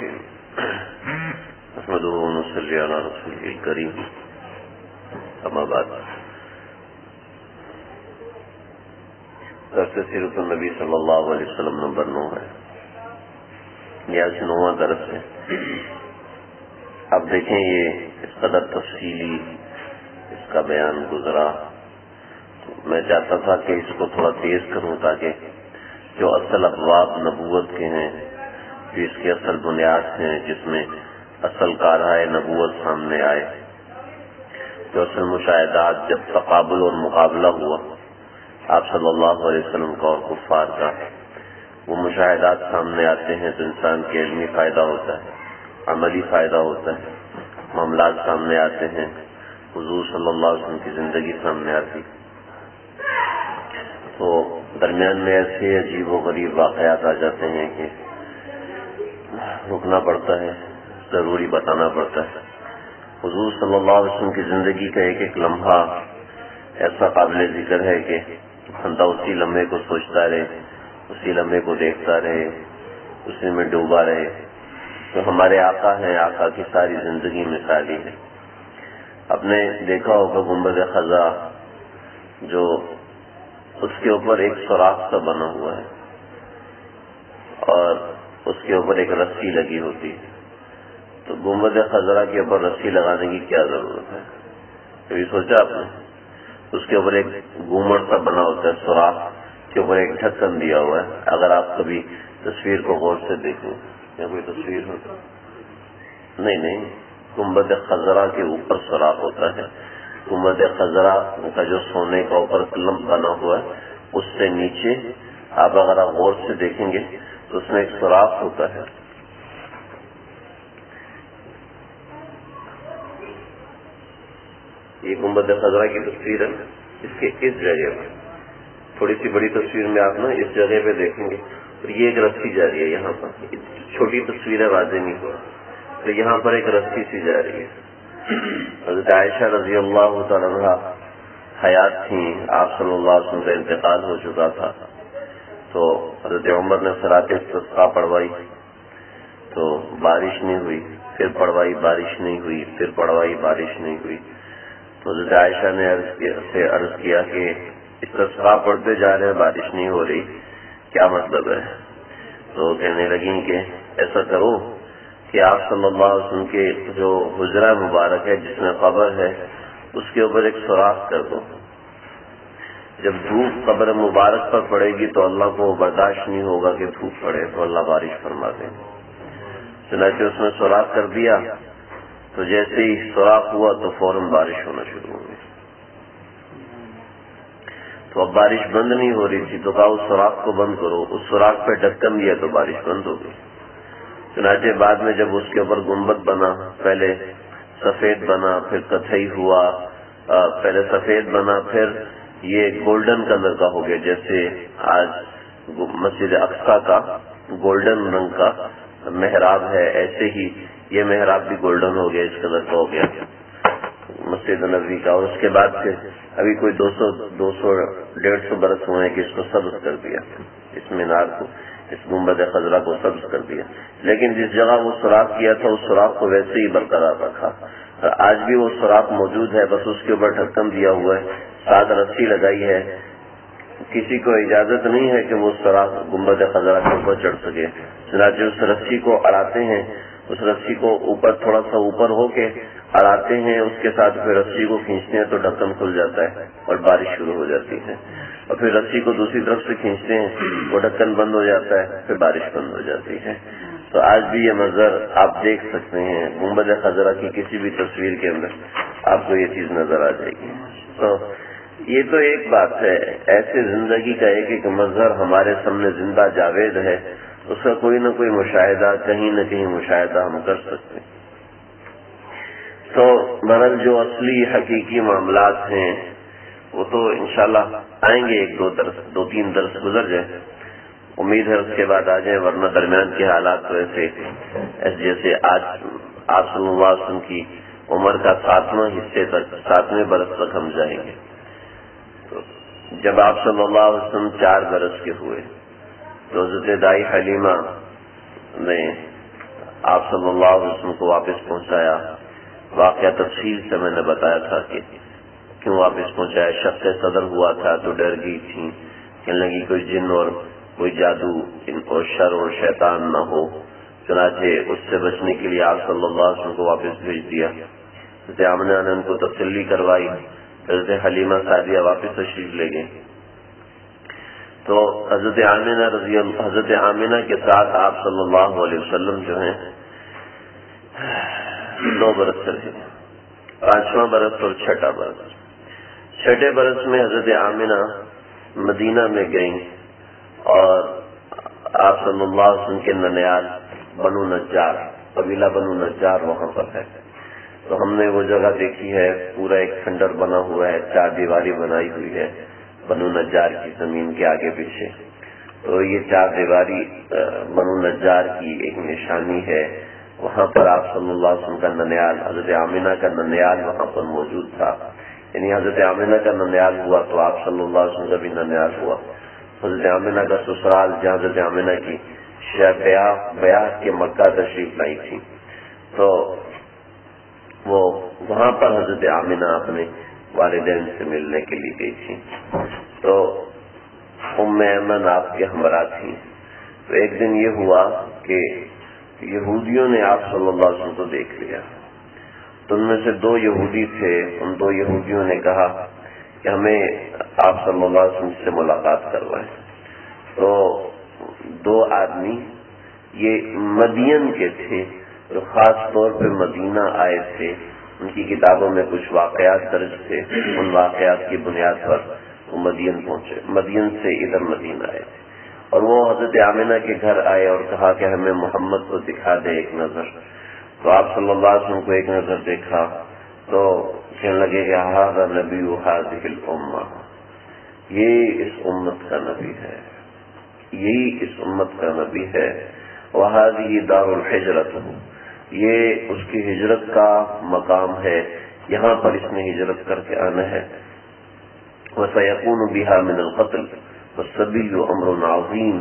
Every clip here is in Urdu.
الرحيم نحمده ونصلي على رسوله الكريم اما بعد درس سیرت النبی صلی اللہ علیہ وسلم نمبر 9 ہے. یہ آج 9واں درس ہے. اب دیکھیں یہ اس قدر تفصیلی اس کا بیان گزرا، میں چاہتا تھا کہ اس کو تھوڑا تیز کروں تاکہ جو اصل ابواب نبوت کے ہیں، جو اس کی اصل بنیاد ہیں، جس میں اصل کارہائے نبوت سامنے آئے، جو اصل مشاہدات جب تقابل اور مقابلہ ہوا آپ صلی اللہ علیہ وسلم کا اور کفار کا، وہ مشاہدات سامنے آتے ہیں تو انسان کے علمی فائدہ ہوتا ہے، عملی فائدہ ہوتا ہے، معاملات سامنے آتے ہیں، حضور صلی اللہ علیہ وسلم کی زندگی سامنے آتی. تو درمیان میں ایسے عجیب و غریب واقعات آ جاتے ہیں کہ رکنا پڑتا ہے، ضروری بتانا پڑتا ہے. حضور صلی اللہ علیہ وسلم کی زندگی کا ایک ایک لمحہ ایسا قابل ذکر ہے کہ بندہ اسی لمحے کو سوچتا رہے، اسی لمحے کو دیکھتا رہے، اسی میں ڈوبا رہے. تو ہمارے آقا ہیں، آقا کی ساری زندگی مثالی ہے. آپ نے دیکھا ہوگا گنبد خضرا جو اس کے اوپر ایک سوراخ سا بنا ہوا ہے اور اس کے اوپر ایک رسی لگی ہوتی ہے. تو گنبد خضرا کے اوپر رسی لگانے کی کیا ضرورت ہے؟ کبھی سوچا آپ نے؟ اس کے اوپر ایک گھومٹ سا بنا ہوتا ہے، سوراخ کے اوپر ایک ڈھکن دیا ہوا ہے. اگر آپ کبھی تصویر کو غور سے دیکھیں، یا کوئی تصویر ہو، نہیں، گنبد خضرا کے اوپر سوراخ ہوتا ہے. گنبد خضرا کا جو سونے کا اوپر قلم بنا ہوا ہے، اس سے نیچے آپ اگر آپ غور سے دیکھیں گے تو اس میں ایک سوراخ ہوتا ہے. یہ گنبد خضرا کی تصویر ہے. اس کے اس جگہ پر تھوڑی سی بڑی تصویر میں آپ نا اس جگہ پہ دیکھیں گے اور یہ ایک رسی جا رہی ہے. یہاں پر چھوٹی تصویر ہے، واضح نہیں ہوا، تو یہاں پر ایک رسی سی جا رہی ہے. حضرت عائشہ رضی اللہ تعالی عنہا حیات تھیں، آپ صلی اللہ علیہ وسلم کا انتقال ہو چکا تھا. تو حضرت عمر نے صلاۃ استسقاء پڑھوائی تو بارش نہیں ہوئی، پھر پڑھوائی بارش نہیں ہوئی، پھر پڑھوائی بارش نہیں ہوئی. تو حضرت عائشہ نے عرض کیا کہ استسقاء پڑھتے جا رہے ہیں، بارش نہیں ہو رہی، کیا مطلب ہے؟ تو کہنے لگیں کہ ایسا کرو کہ آپ صلی اللہ علیہ وسلم کے جو حجرہ مبارک ہے جس میں قبر ہے، اس کے اوپر ایک سوراخ کر دو. جب دھوپ قبر مبارک پر پڑے گی تو اللہ کو برداشت نہیں ہوگا کہ دھوپ پڑے، تو اللہ بارش فرما دیں. چنانچہ اس میں سوراخ کر دیا تو جیسے ہی سوراخ ہوا تو فوراً بارش ہونا شروع ہو گئی. تو اب بارش بند نہیں ہو رہی تھی تو کہا اس سوراخ کو بند کرو. اس سوراخ پہ ڈھکن دیا تو بارش بند ہو گئی. چنانچہ بعد میں جب اس کے اوپر گنبد بنا، پہلے سفید بنا، پھر قطعی ہوا، پہلے سفید بنا، پھر یہ گولڈن کلر کا ہو گیا، جیسے آج مسجد اقصی کا گولڈن رنگ کا محراب ہے، ایسے ہی یہ محراب بھی گولڈن ہو گیا، اس کلر کا ہو گیا مسجد نبوی کا. اور اس کے بعد پھر ابھی کوئی 200-150 برس ہوئے ہیں کہ اس کو سبز کر دیا، اس مینار کو، اس گنبد خضرا کو سبز کر دیا. لیکن جس جگہ وہ سوراخ کیا تھا اس سوراخ کو ویسے ہی برقرار رکھا. آج بھی وہ سوراخ موجود ہے، بس اس کے اوپر ڈھکن دیا ہوا ہے، ساتھ رسی لگائی ہے. کسی کو اجازت نہیں ہے کہ وہ سوراخ گنبد خضرا کے اوپر چڑھ سکے. چنانچہ اس رسی کو اڑاتے ہیں، اس رسی کو اوپر تھوڑا سا اوپر ہو کے اڑاتے ہیں، اس کے ساتھ پھر رسی کو کھینچتے ہیں تو ڈھکن کھل جاتا ہے اور بارش شروع ہو جاتی ہے. اور پھر رسی کو دوسری طرف سے کھینچتے ہیں، وہ ڈھکن بند ہو جاتا ہے، پھر بارش بند ہو جاتی ہے. تو آج بھی یہ منظر آپ دیکھ سکتے ہیں گنبد خضرا کی کسی بھی تصویر کے اندر آپ کو یہ چیز نظر آ جائے گی. تو یہ تو ایک بات ہے، ایسے زندگی کا ایک ایک منظر ہمارے سامنے زندہ جاوید ہے، اس کا کوئی نہ کوئی مشاہدہ، کہیں نہ کہیں مشاہدہ ہم کر سکتے ہیں. تو بہرحال جو اصلی حقیقی معاملات ہیں وہ تو انشاءاللہ آئیں گے، 2-3 درس گزر جائیں، امید ہے اس کے بعد آ جائیں، ورنہ درمیان کے حالات تو ایسے جیسے آج آپ صلی اللہ علیہ وسلم کی عمر کا 7واں حصے تک، 7ویں برس تک ہم جائیں گے. تو جب آپ صلی اللہ علیہ وسلم 4 برس کے ہوئے تو حضرت دائی حلیمہ نے آپ صلی اللہ علیہ وسلم کو واپس پہنچایا. واقعہ تفصیل سے میں نے بتایا تھا کہ کیوں واپس پہنچایا. شق صدر ہوا تھا تو ڈر گئی تھی، کہنے لگی کوئی جن اور کوئی جادو ان کو شر اور شیطان نہ ہو. چنانچہ اس سے بچنے کے لیے آپ صلی اللہ علیہ وسلم کو واپس بھیج دیا. حضرت آمنہ نے ان کو تسلی کروائی. حضرت حلیمہ سعدیہ واپس تشریف لے گئے. تو حضرت آمنہ کے ساتھ آپ صلی اللہ علیہ وسلم جو ہیں 2 برس رہے، 5واں برس اور 6واں برس. 6 برس میں حضرت آمنہ مدینہ میں گئیں اور آپ صلی اللہ علیہ وسلم کے ننیال بنو نجار، قبیلہ بنو نجار وہاں پر ہے. تو ہم نے وہ جگہ دیکھی ہے، پورا ایک کھنڈر بنا ہوا ہے، 4 دیواری بنائی ہوئی ہے بنو نجار کی زمین کے آگے پیچھے. تو یہ 4 دیواری بنو نجار کی ایک نشانی ہے. وہاں پر آپ صلی اللہ علیہ وسلم کا ننیال، حضرت آمنہ کا ننیال وہاں پر موجود تھا. یعنی حضرت آمنہ کا ننیال ہوا تو آپ صلی اللہ علیہ وسلم کا بھی ننیال ہوا. حضرت آمنہ کا سسرال جہاں حضرت آمنہ کی بیعت کے مکہ تشریف لائی تھی، تو وہ وہاں پر حضرت آمنہ اپنے والدین سے ملنے کے لیے گئی تھی. تو ام ایمن آپ کے ہمراہ تھی. تو ایک دن یہ ہوا کہ یہودیوں نے آپ صلی اللہ علیہ وسلم کو دیکھ لیا. تو ان میں سے 2 یہودی تھے. ان 2 یہودیوں نے کہا کہ ہمیں آپ صلی اللہ علیہ وسلم سے ملاقات کروائیں. تو 2 آدمی یہ مدین کے تھے، جو خاص طور پہ مدینہ آئے تھے. ان کی کتابوں میں کچھ واقعات درج تھے. ان واقعات کی بنیاد پر وہ مدین پہنچے، مدین سے ادھر مدینہ آئے تھے. اور وہ حضرت آمنہ کے گھر آئے اور کہا کہ ہمیں محمد کو دکھا دے ایک نظر. تو آپ صلی اللہ علیہ وسلم کو ایک نظر دیکھا تو کہنے لگے کہ ھذا نبی ھذہ الامہ، یہ اس امت کا نبی ہے، یہی اس امت کا نبی ہے. وہذہ دار الحجرۃ، یہ اس کی ہجرت کا مقام ہے، یہاں پر اس نے ہجرت کر کے آنا ہے. وسیکون بہا من القتل والسبی امر عظیم،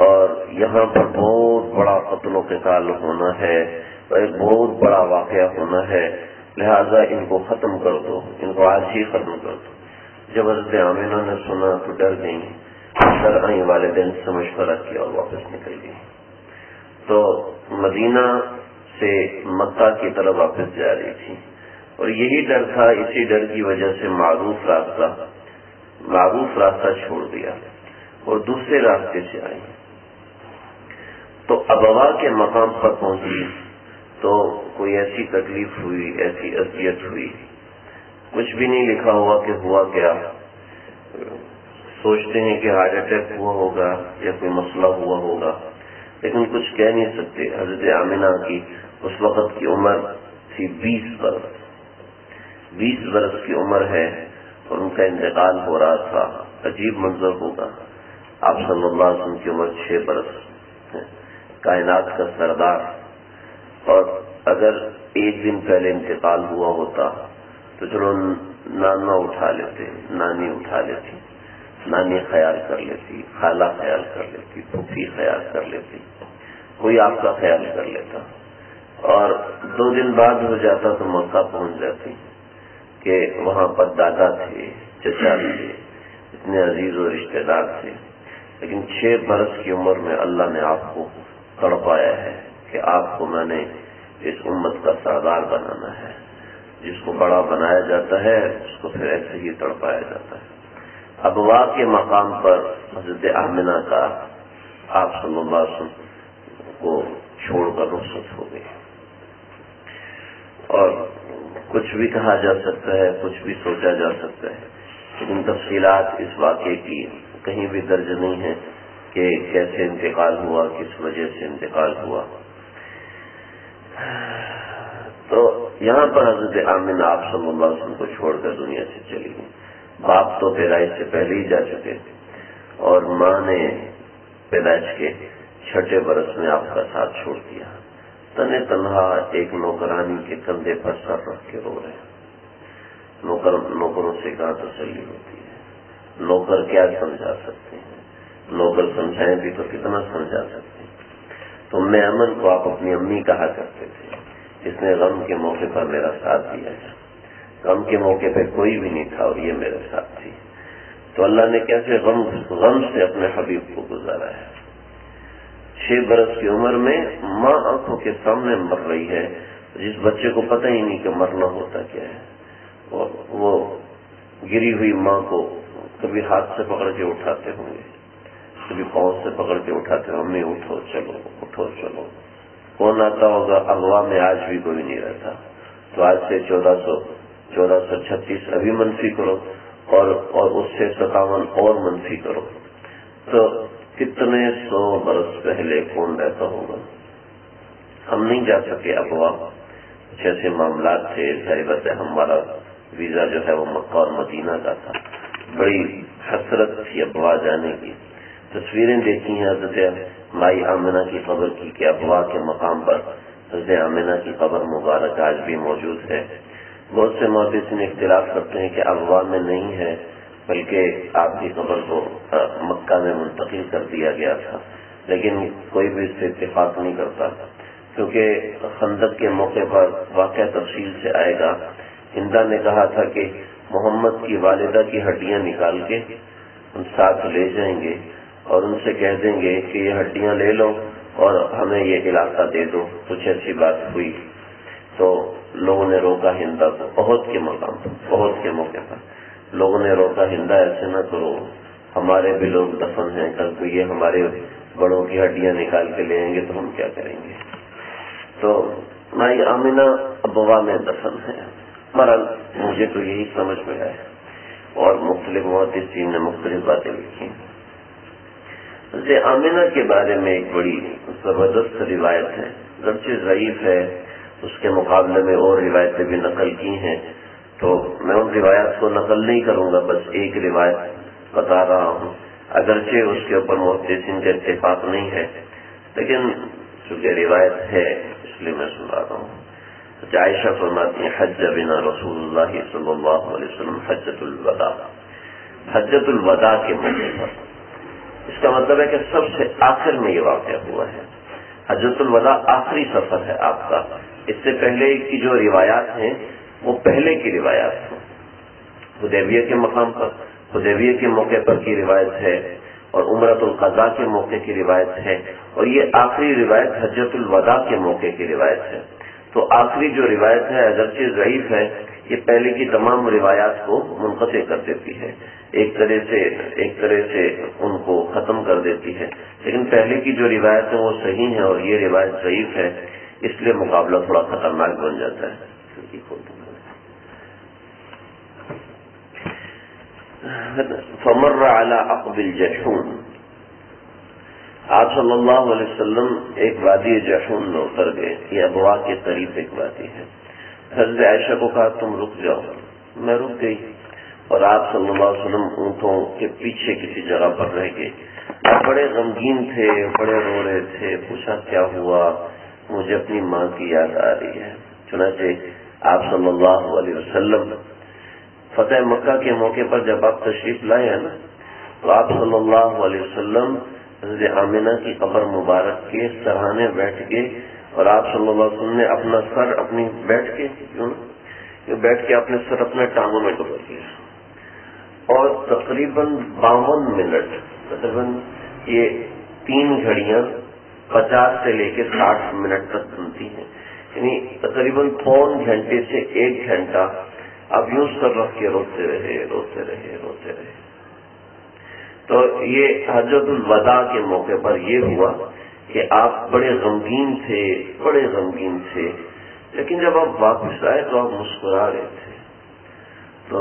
اور یہاں پر بہت بڑا قتل و قتال ہونا ہے، ایک بہت بڑا واقعہ ہونا ہے. لہذا ان کو ختم کر دو، ان کو آج ہی ختم کر دو. جب حضرت آمنہ نے سنا تو ڈر گئیں، ڈر آئی، والدین سے مشورہ کیا اور واپس نکل گئی. تو مدینہ سے مکہ کی طرف واپس جا رہی تھی، اور یہی ڈر تھا. اسی ڈر کی وجہ سے معروف راستہ چھوڑ دیا اور دوسرے راستے سے آئی. تو ابوا کے مقام پر پہنچی تو کوئی ایسی تکلیف ہوئی، ایسی اذیت ہوئی. کچھ بھی نہیں لکھا ہوا کہ ہوا کیا. سوچتے ہیں کہ ہارٹ اٹیک ہوا ہوگا یا کوئی مسئلہ ہوا ہوگا، لیکن کچھ کہہ نہیں سکتے. حضرت آمنہ کی اس وقت کی عمر تھی 20 برس. 20 برس کی عمر ہے اور ان کا انتقال ہو رہا تھا. عجیب منظر ہوگا. آپ صلی اللہ علیہ وسلم کی عمر 6 برس، کائنات کا سردار. اور اگر ایک دن پہلے انتقال ہوا ہوتا تو چلو نانا اٹھا لیتے، نانی اٹھا لیتی، نانی خیال کر لیتی، خالہ خیال کر لیتی، پھوپھی خیال کر لیتی، کوئی آپ کا خیال کر لیتا. اور 2 دن بعد ہو جاتا تو مکہ پہنچ جاتی کہ وہاں پر دادا تھے، چچا تھے، اتنے عزیز و رشتے دار تھے. لیکن 6 برس کی عمر میں اللہ نے آپ کو تڑپایا ہے کہ آپ کو میں نے اس امت کا سردار بنانا ہے. جس کو بڑا بنایا جاتا ہے اس کو پھر ایسے ہی تڑپایا جاتا ہے. ابوا کے مقام پر حضرت آمنہ کا آپ صلی اللہ علیہ وسلم کو چھوڑ کر رخصت ہو گئی. اور کچھ بھی کہا جا سکتا ہے، کچھ بھی سوچا جا سکتا ہے، لیکن تفصیلات اس واقعے کی کہیں بھی درج نہیں ہے کہ کیسے انتقال ہوا، کس وجہ سے انتقال ہوا. تو یہاں پر حضرت آمنہ آپ صلی اللہ علیہ وسلم کو چھوڑ کر دنیا سے چلی گئی. باپ تو پیدائش سے پہلے ہی جا چکے تھے اور ماں نے پیدائش کے 6 برس میں آپ کا ساتھ چھوڑ دیا. تنے تنہا ایک نوکرانی کے کندھے پر سر رکھ کے رو رہے ہیں. نوکروں سے کہاں تسلی ہوتی ہے؟ نوکر کیا سمجھا سکتے ہیں؟ نوکر سمجھائیں بھی تو کتنا سمجھا سکتے ہیں. تو امن کو آپ اپنی امی کہا کرتے تھے، جس نے غم کے موقع پر میرا ساتھ دیا ہے۔ غم کے موقع پہ کوئی بھی نہیں تھا اور یہ میرے ساتھ تھی۔ تو اللہ نے کیسے غم سے اپنے حبیب کو گزارا ہے۔ 6 برس کی عمر میں ماں آنکھوں کے سامنے مر رہی ہے، جس بچے کو پتہ ہی نہیں کہ مرنا ہوتا کیا ہے، اور وہ گری ہوئی ماں کو کبھی ہاتھ سے پکڑ کے اٹھاتے ہوں گے، کبھی پاؤں سے پکڑ کے اٹھاتے ہوں، امی اٹھو چلو اٹھو چلو۔ کون آتا ہوگا؟ اغوا میں آج بھی کوئی نہیں رہتا۔ تو آج سے 1436 ابھی منفی کرو اور اس سے 57 اور منفی کرو، تو کتنے 100 برس پہلے کون رہتا ہوگا؟ ہم نہیں جا سکے اغوا، کچھ ایسے معاملات تھے، ظاہر بات ہے ہمارا ویزا جو ہے وہ مکہ اور مدینہ کا تھا، بڑی حسرت تھی اغوا جانے کی۔ تصویریں دیکھی ہیں حضرت مائی آمنہ کی قبر کی کہ اغوا کے مقام پر حضرت آمنہ کی قبر مبارک آج بھی موجود ہے۔ بہت سے محدثین اختلاف کرتے ہیں کہ اغوا میں نہیں ہے، بلکہ آپ کی قبر کو مکہ میں منتقل کر دیا گیا تھا، لیکن کوئی بھی اس سے اتفاق نہیں کرتا، کیونکہ خندق کے موقع پر واقعہ تفصیل سے آئے گا۔ ہندا نے کہا تھا کہ محمد کی والدہ کی ہڈیاں نکال کے ان ساتھ لے جائیں گے اور ان سے کہہ دیں گے کہ یہ ہڈیاں لے لو اور ہمیں یہ علاقہ دے دو۔ کچھ ایسی بات ہوئی تو لوگوں نے روکا ہندا کو، احد کے مقام پر، احد کے موقع پر لوگوں نے روکا، ہندا ایسے نہ کرو، ہمارے بھی لوگ دفن ہیں، کل کو یہ ہمارے بڑوں کی ہڈیاں نکال کے لے آئیں گے تو ہم کیا کریں گے؟ تو مائی آمنہ اغوا میں دفن ہے۔ بہرحال مجھے تو یہی سمجھ میں آیا، اور مختلف محدثین نے مختلف باتیں لکھی۔ حضرت آمنہ کے بارے میں ایک بڑی زبردست روایت ہے، گرچہ ضعیف ہے، اس کے مقابلے میں اور روایتیں بھی نقل کی ہیں، تو میں ان روایات کو نقل نہیں کروں گا، بس ایک روایت بتا رہا ہوں، اگرچہ اس کے اوپر محدثین کا اتفاق نہیں ہے، لیکن چونکہ روایت ہے اس لیے میں سنا رہا ہوں۔ عائشہ فرماتی ہیں حج بنا رسول اللہ صلی اللہ علیہ وسلم حجۃ الوداع، حجۃ الوداع کے موقع پر، اس کا مطلب ہے کہ سب سے آخر میں یہ واقعہ ہوا ہے۔ حجۃ الوداع آخری سفر ہے آپ کا، اس سے پہلے کی جو روایات ہیں وہ پہلے کی روایات ہیں، حدیبیہ کے مقام پر، حدیبیہ کے موقع پر کی روایت ہے، اور عمرۃ القضاء کے موقع کی روایت ہے، اور یہ آخری روایت حجۃ الوداع کے موقع کی روایت ہے۔ تو آخری جو روایت ہے اگرچہ ضعیف ہے، یہ پہلے کی تمام روایات کو منقطع کر دیتی ہے، ایک طرح سے ان کو ختم کر دیتی ہے، لیکن پہلے کی جو روایت ہے وہ صحیح ہے اور یہ روایت ضعیف ہے، اس لیے مقابلہ تھوڑا خطرناک بن جاتا ہے۔ فمر علی عقب الجحون، آپ صلی اللہ علیہ وسلم ایک وادی جحون میں اتر گئے، یہ اغوا کے قریب ایک وادی ہے۔ حضرت عائشہ کو کہا تم رک جاؤ، میں رک گئی، اور آپ صلی اللہ علیہ وسلم اونٹوں کے پیچھے کسی جگہ پر رہ گئے۔ آپ بڑے غمگین تھے، بڑے رو رہے تھے، پوچھا کیا ہوا؟ مجھے اپنی ماں کی یاد آ رہی ہے۔ چنانچہ آپ صلی اللہ علیہ وسلم فتح مکہ کے موقع پر جب آپ تشریف لائے ہیں نا، تو آپ صلی اللہ علیہ وسلم حضرت آمنہ کی قبر مبارک کے سرہانے بیٹھ گئے، اور آپ صلی اللہ علیہ وسلم نے اپنا سر اپنی بیٹھ کے اپنے سر اپنے ٹانگوں میں ڈبو دیا، اور تقریباً 52 منٹ، تقریباً یہ 3 گھڑیاں 50 سے لے کے 60 منٹ تک بنتی ہیں، یعنی تقریباً پون گھنٹے سے 1 گھنٹہ آپ یوں سر رکھ کے روتے رہے۔ تو یہ حجۃ الوداع کے موقع پر یہ ہوا کہ آپ بڑے غمگین تھے، لیکن جب آپ واپس آئے تو آپ مسکرا رہے تھے۔ تو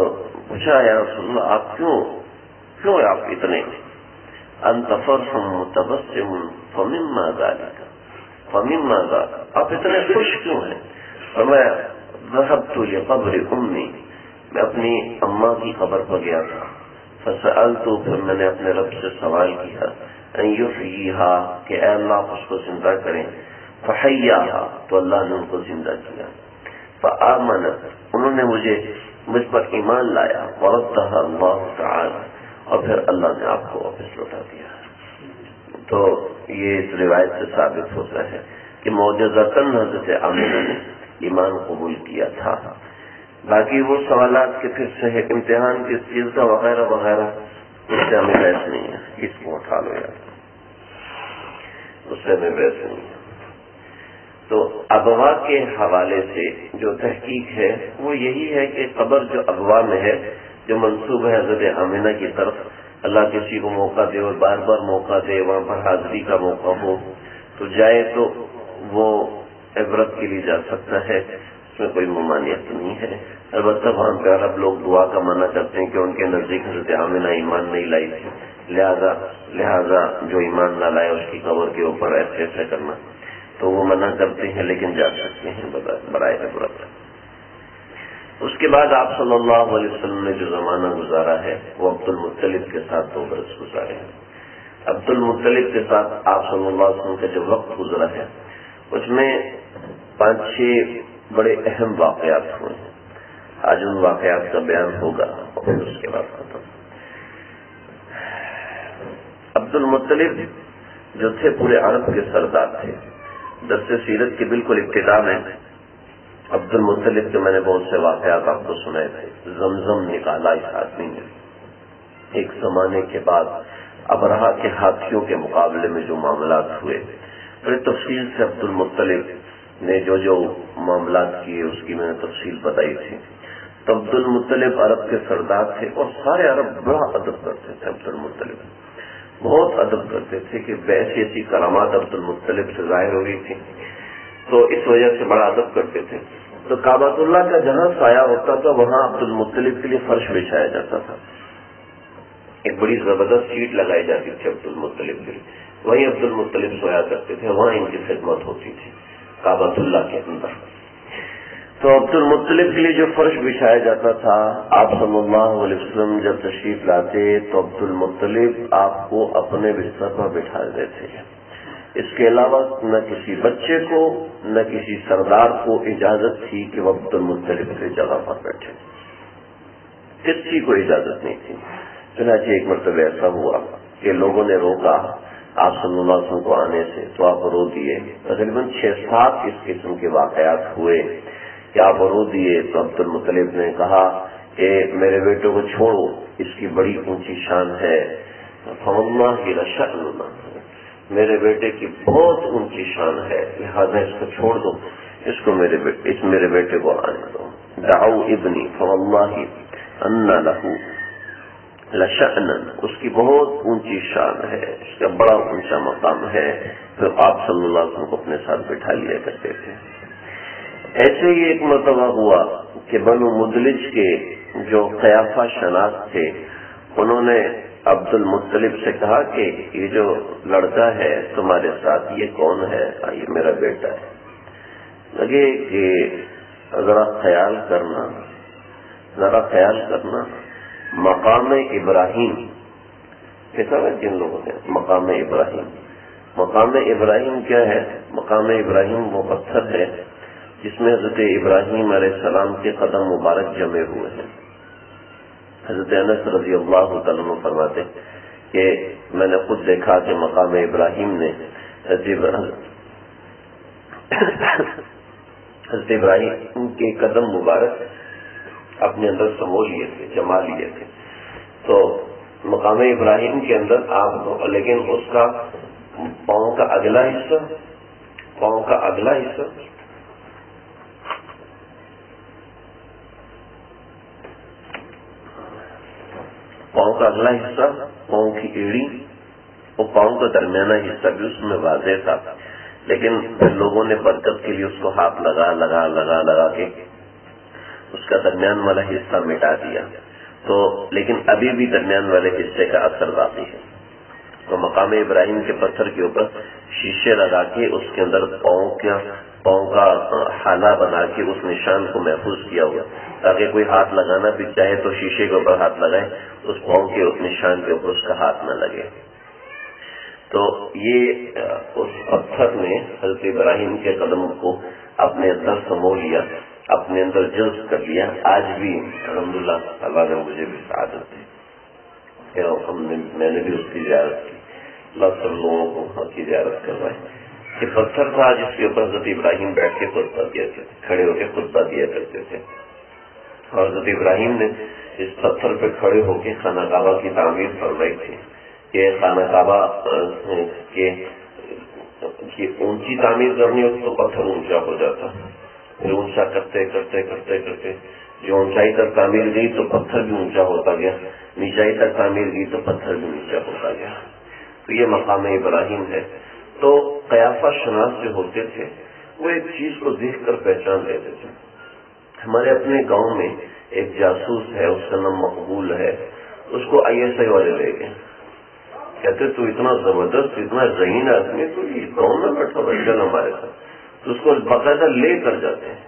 پوچھا یا رسول اللہ آپ کیوں آپ اتنے انت فرح متبسم فمما ذلك، آپ اتنے خوش کیوں ہیں؟ فرمایا ذهبت لقبر امي، میں اپنی اماں کی قبر پر گیا تھا، فسألت، پھر میں نے اپنے رب سے سوال کیا، ان یحییھا، کہ اے اللہ آپ اس کو زندہ کریں، فحیاھا، تو اللہ نے ان کو زندہ کیا، فآمنت، انہوں نے مجھ پر ایمان لایا، وردھا اللہ تعالی، اور پھر اللہ نے آپ کو واپس لوٹا دیا۔ تو یہ اس روایت سے ثابت ہوتا ہے کہ معجزتاً حضرت آمنہ نے ایمان قبول کیا تھا. باقی وہ سوالات کے پھر سے امتحان کس چیز کا وغیرہ وغیرہ اس سے ہمیں بحث نہیں ہے. اس کو اٹھا لو یار، اس سے ہمیں بحث نہیں ہے. تو ابوا کے حوالے سے جو تحقیق ہے وہ یہی ہے کہ قبر جو ابوا میں ہے، جو منسوب ہے حضرت آمنہ کی طرف، اللہ کسی کو موقع دے اور بار بار موقع دے، وہاں پر حاضری کا موقع ہو تو جائے، تو وہ عبرت کے لیے جا سکتا ہے، اس میں کوئی ممانعت نہیں ہے. البتہ وہاں پہ عرب لوگ دعا کا منع کرتے ہیں کہ ان کے نزدیک حضرت آمنہ ایمان نہیں لائی تھی، لہذا جو ایمان نہ لائے اس کی قبر کے اوپر ایسے کرنا، تو وہ منع کرتے ہیں، لیکن جا سکتے ہیں برائے عبرت. اس کے بعد آپ صلی اللہ علیہ وسلم نے جو زمانہ گزارا ہے وہ عبد المطلب کے ساتھ 2 برس گزارے ہیں. عبد المطلب کے ساتھ آپ صلی اللہ علیہ وسلم کا جو وقت گزرا ہے اس میں 5-6 بڑے اہم واقعات ہوئے ہیں. آج ان واقعات کا بیان ہوگا اور اس کے بعد ختم. عبد المطلب جو تھے پورے عرب کے سردار تھے. درس سیرت کی بالکل ابتدا میں عبد المطلب کے میں نے بہت سے واقعات آپ کو سنائے تھے. زمزم نکالا اس آدمی نے. ایک زمانے کے بعد ابرہا کے ہاتھیوں کے مقابلے میں جو معاملات ہوئے بڑی تفصیل سے عبد المطلب نے جو معاملات کیے اس کی میں نے تفصیل بتائی تھی. تو عبد المطلب عرب کے سردار تھے اور سارے عرب بڑا ادب کرتے تھے. عبد المطلب بہت ادب کرتے تھے کہ ایسی کرامات عبد المطلب سے ظاہر ہو رہی تھی، تو اس وجہ سے بڑا ادب کرتے تھے. تو کعبۃ اللہ کا جہاں سایہ ہوتا تھا وہاں عبد المطلب کے لیے فرش بچھایا جاتا تھا. ایک بڑی زبردست سیٹ لگائی جاتی تھی عبد المطلب کے لیے، وہیں عبد المطلب سویا کرتے تھے، وہاں ان کی خدمت ہوتی تھی کعبۃ اللہ کے اندر. تو عبد المطلب کے لیے جو فرش بچھایا جاتا تھا، آپ صلی اللہ علیہ وسلم جب تشریف لاتے تو عبد المطلب آپ کو اپنے بستر پر بٹھا دیتے. اس کے علاوہ نہ کسی بچے کو نہ کسی سردار کو اجازت تھی کہ وہ عبد المطلب کی جگہ پر بیٹھے. کسی کو اجازت نہیں تھی. چنانچہ ایک مرتبہ ایسا ہوا کہ لوگوں نے روکا آپ صلی اللہ علیہ وسلم کو آنے سے، تو آپ رو دیے. تقریباً 6-7 اس قسم کے واقعات ہوئے کہ آپ رو دیے. تو عبد المطلب نے کہا کہ میرے بیٹے کو چھوڑو، اس کی بڑی اونچی شان ہے. فواللہ لشأننا، میرے بیٹے کی بہت اونچی شان ہے، لہذا اس کو چھوڑ دو، میرے بیٹے کو آنے دو. دعو ابنی فواللہ ان لہ لشأنا، اس کی بہت اونچی شان ہے، اس کا بڑا اونچا مقام ہے. پھر آپ صلی اللہ علیہ وسلم کو اپنے ساتھ بٹھا لیا کرتے تھے. ایسے ہی ایک مرتبہ ہوا کہ بنو مدلج کے جو قیافہ شناس تھے انہوں نے عبد المطلب سے کہا کہ یہ جو لڑکا ہے تمہارے ساتھ یہ کون ہے؟ یہ میرا بیٹا ہے. لگے کہ ذرا خیال کرنا مقام ابراہیم کیسا ہے جن لوگوں نے مقام ابراہیم کیا ہے؟ مقام ابراہیم وہ پتھر ہے جس میں حضرت ابراہیم علیہ السلام کے قدم مبارک جمے ہوئے ہیں. حضرت انس رضی اللہ تعالیٰ عنہ فرماتے کہ میں نے خود دیکھا کہ مقام ابراہیم نے حضرت ابراہیم کے قدم مبارک اپنے اندر سمو لیے تھے، جما لیے تھے. تو مقام ابراہیم کے اندر آپ، لیکن اس کا پاؤں کا اگلا حصہ پاؤں کا اگلا حصہ پاؤں کی ایڑی اور پاؤں کا درمیانہ حصہ بھی اس میں واضح تھا. لیکن لوگوں نے برکت کے لیے اس کو ہاتھ لگا کے اس کا درمیان والا حصہ مٹا دیا. تو لیکن ابھی بھی درمیان والے حصے کا اثر باقی ہے. تو مقام ابراہیم کے پتھر کے اوپر شیشے لگا کے اس کے اندر پاؤں کا حالہ بنا کے اس نشان کو محفوظ کیا ہوا، تاکہ کوئی ہاتھ لگانا بھی چاہے تو شیشے کے اوپر ہاتھ لگائے، اس پاؤں کے اس نشان کے اوپر اس کا ہاتھ نہ لگے. تو یہ اس پتھر نے حضرت ابراہیم کے قدم کو اپنے اندر سمو لیا، اپنے اندر جذب کر لیا. آج بھی الحمدللہ اللہ نے مجھے بھی سعادت دی کہ میں نے بھی اس کی زیارت کی. اللہ سب لوگوں کو وہاں کی زیارت کروائے. یہ پتھر تھا جس کے اوپر حضرت ابراہیم بیٹھ کے خطبہ دیا کرتے تھے, کھڑے ہو کے خطبہ دیا کرتے تھے. اور حضرت ابراہیم نے اس پتھر پہ کھڑے ہو کے خانہ کعبہ کی تعمیر فرمائی تھی. کہ خانہ کعبہ کی اونچی تعمیر کرنی ہو تو پتھر اونچا ہو جاتا, پھر اونچا کرتے کرتے کرتے کرتے جو اونچائی تک تعمیر گئی تو پتھر بھی اونچا ہوتا گیا, نیچائی تک تعمیر گئی تو پتھر بھی نیچا ہوتا گیا. تو یہ مقام ابراہیم ہے. تو قیافہ شناس جو ہوتے تھے وہ ایک چیز کو دیکھ کر پہچان لیتے تھے. ہمارے اپنے گاؤں میں ایک جاسوس ہے, اس کا نام مقبول ہے. اس کو ISI والے لے گئے, کہتے تو اتنا زبردست اتنا ذہین آدمی تو یہ گاؤں میں بیٹھا ہوا چل ہمارے ساتھ. تو اس کو باقاعدہ لے کر جاتے ہیں.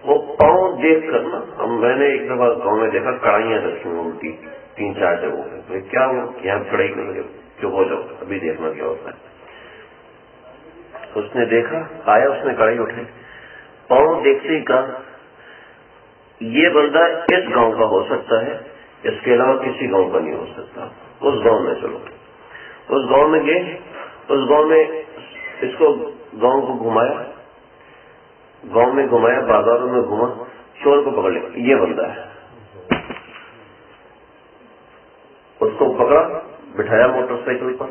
وہ پاؤں دیکھ کر نا, میں نے ایک دفعہ گاؤں میں دیکھا کڑھائیاں رکھی ہوئی الٹی 3-4 جگہوں پہ. کیا ہوا یہاں کڑھائی کر گئے, چپ ہو جاؤ ابھی دیکھنا کیا ہوتا ہے. اس نے دیکھا, آیا, اس نے کڑھائی اٹھائی, پاؤں دیکھتے ہی کہا یہ بندہ اس گاؤں کا ہو سکتا ہے, اس کے علاوہ کسی گاؤں کا نہیں ہو سکتا. اس گاؤں میں چلو. اس گاؤں میں گئے, اس گاؤں میں اس کو گاؤں کو گھمایا, گاؤں میں گھمایا, بازاروں میں گھما, چور کو پکڑ لیا, یہ بندہ ہے. اس کو پکڑا, بٹھایا موٹر سائیکل پر,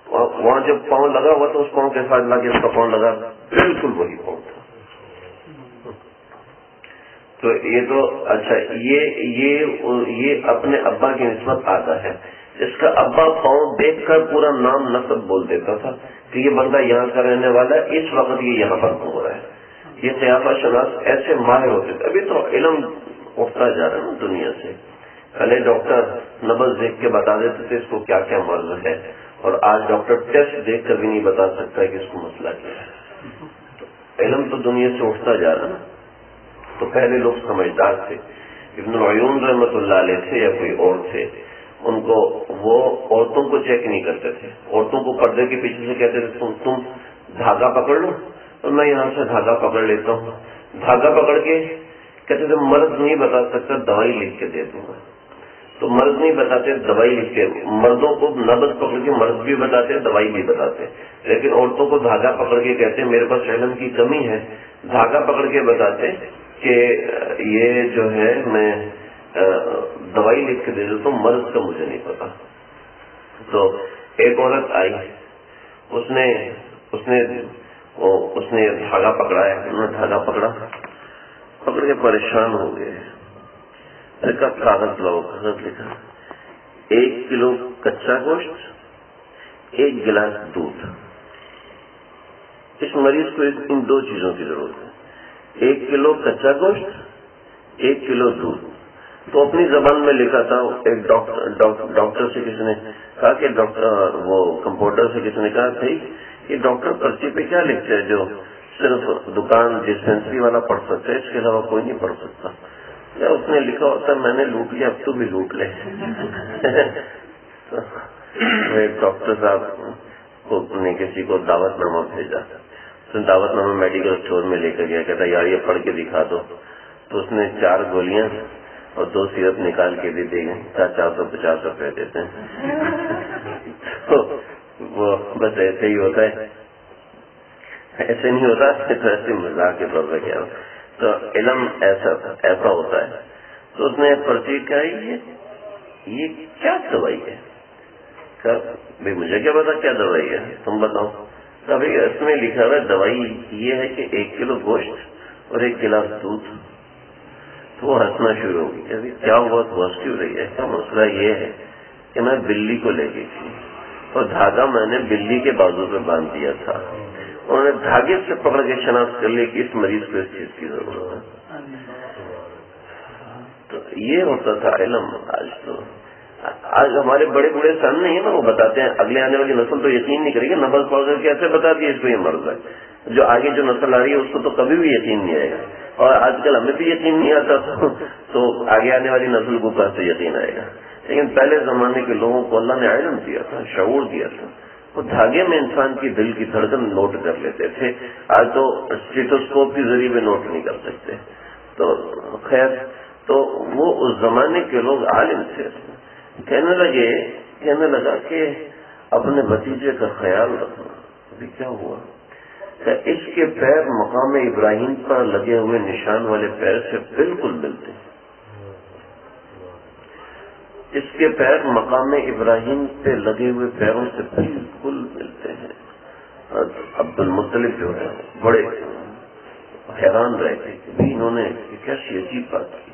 وہاں جب پاؤں لگا ہوا تو اس پاؤں کے ساتھ لگا کے اس کا پاؤں لگا, بالکل وہی پاؤں تھا. تو یہ تو اچھا, یہ اپنے ابا کی نسبت آتا ہے. اس کا ابا پاؤں دیکھ کر پورا نام نسب بول دیتا تھا کہ یہ بندہ یہاں کا رہنے والا ہے, اس وقت یہ یہاں پر ہو رہا ہے. یہ قیافہ شناس ایسے ماہر ہوتے تھے. ابھی تو علم اٹھتا جا رہا ہے نا دنیا سے. پہلے ڈاکٹر نبض دیکھ کے بتا دیتے تھے اس کو کیا کیا مرض ہے, اور آج ڈاکٹر ٹیسٹ دیکھ کر بھی نہیں بتا سکتا کہ اس کو مسئلہ کیا ہے. تو علم تو دنیا سے اٹھتا جا رہا ہے نا. تو پہلے لوگ سمجھدار تھے. ابن العیون رحمۃ اللہ علیہ تھے یا کوئی اور تھے, ان کو وہ عورتوں کو چیک نہیں کرتے تھے. عورتوں کو پردے کے پیچھے سے کہتے تھے تم دھاگا پکڑ لو, اور میں یہاں سے دھاگا پکڑ لیتا ہوں. دھاگا پکڑ کے کہتے تھے مرض نہیں بتا سکتا, دوائی لکھ کے دے دوں گا. تو مرض نہیں بتاتے, دوائی لکھ کے. مردوں کو نبض پکڑ کے مرض بھی بتاتے, دوائی بھی بتاتے, لیکن عورتوں کو دھاگا پکڑ کے کہتے میرے پاس علم کی کمی ہے. دھاگا پکڑ کے بتاتے کہ یہ جو ہے میں دوائی لکھ کے دے دیتا ہوں, مرض کا مجھے نہیں پتا. تو ایک عورت آئی, اس نے دھاگا پکڑایا, انہوں نے دھاگا پکڑ کے پریشان ہو گئے. کاغذ لاؤ, کاغذ لکھا 1 کلو کچا گوشت, 1 گلاس دودھ. اس مریض کو ان 2 چیزوں کی ضرورت ہے, 1 کلو کچا گوشت, 1 کلو دودھ. تو اپنی زبان میں لکھا تھا. ایک ڈاکٹر سے کسی نے کہا کہ ڈاکٹر وہ کمپاؤنڈر سے کسی نے کہا بھائی یہ ڈاکٹر پرچی پہ کیا لکھتے ہیں جو صرف دکان ڈسپینسری والا پڑھ سکتا ہے, اس کے علاوہ کوئی نہیں پڑھ سکتا. یا اس نے لکھا ہوتا میں نے لوٹ لیا, اب تو بھی لوٹ لے. ایک ڈاکٹر صاحب نے کسی کو دعوت نامہ بھیجا. اس نے دعوت نامہ میڈیکل اسٹور میں لے کر گیا, کہتا یار یہ پڑھ کے دکھا دو. تو اس نے 4 گولیاں اور 2 سیرپ نکال کے بھی دے گئے, 450 روپے دیتے ہیں. تو وہ بس ایسے ہی ہوتا ہے, ایسے نہیں ہوتا, تو ایسے مزاق کے طور پہ کیا. تو علم ایسا ہوتا ہے. تو اس نے پرچی کہا یہ کیا دوائی ہے, بھائی مجھے کیا پتا کیا دوائی ہے, تم بتاؤ. بھائی اس میں لکھا ہوا ہے دوائی یہ ہے کہ 1 کلو گوشت اور 1 گلاس دودھ. تو وہ ہنسنا شروع ہو گئی. کیا ہوا, تو ہنس کیوں رہی ہے؟ کیا مسئلہ یہ ہے کہ میں بلی کو لے گئی تھی اور دھاگا میں نے بلی کے بازو پہ باندھ دیا تھا. انہوں نے دھاگے سے پکڑ کے شناخت کر لی کہ اس مریض کو اس چیز کی ضرورت ہے. تو یہ ہوتا تھا علم. آج ہمارے بڑے بڑے سن نہیں ہے نا, وہ بتاتے ہیں اگلے آنے والی نسل تو یقین نہیں کرے گی, نبض پاؤ کر کے ایسے بتا دیا اس کو یہ مرض ہے. جو آگے جو نسل آ رہی ہے اس کو تو کبھی بھی یقین نہیں آئے گا, اور آج کل ہمیں بھی یقین نہیں آتا تو آگے آنے والی نسل کو کہاں سے یقین آئے گا. لیکن پہلے زمانے کے لوگوں کو اللہ نے علم دیا تھا, شعور دیا تھا. وہ دھاگے میں انسان کی دل کی دھڑکن نوٹ کر لیتے تھے. آج تو اسٹیٹوسکوپ کے ذریعے بھی نوٹ نہیں کر سکتے. تو خیر, تو وہ اس زمانے کے لوگ عالم تھے. کہنے لگا کہ اپنے بھتیجے کا خیال رکھنا. ابھی کیا ہوا کہ اس کے پیر مقام ابراہیم پر لگے ہوئے نشان والے پیر سے بالکل ملتے ہیں. اس کے پیر مقام ابراہیم پہ لگے ہوئے پیروں سے بالکل ملتے ہیں. عبد المطلب جو ہے بڑے حیران رہے تھے کہ انہوں نے کیسی عجیب بات کی.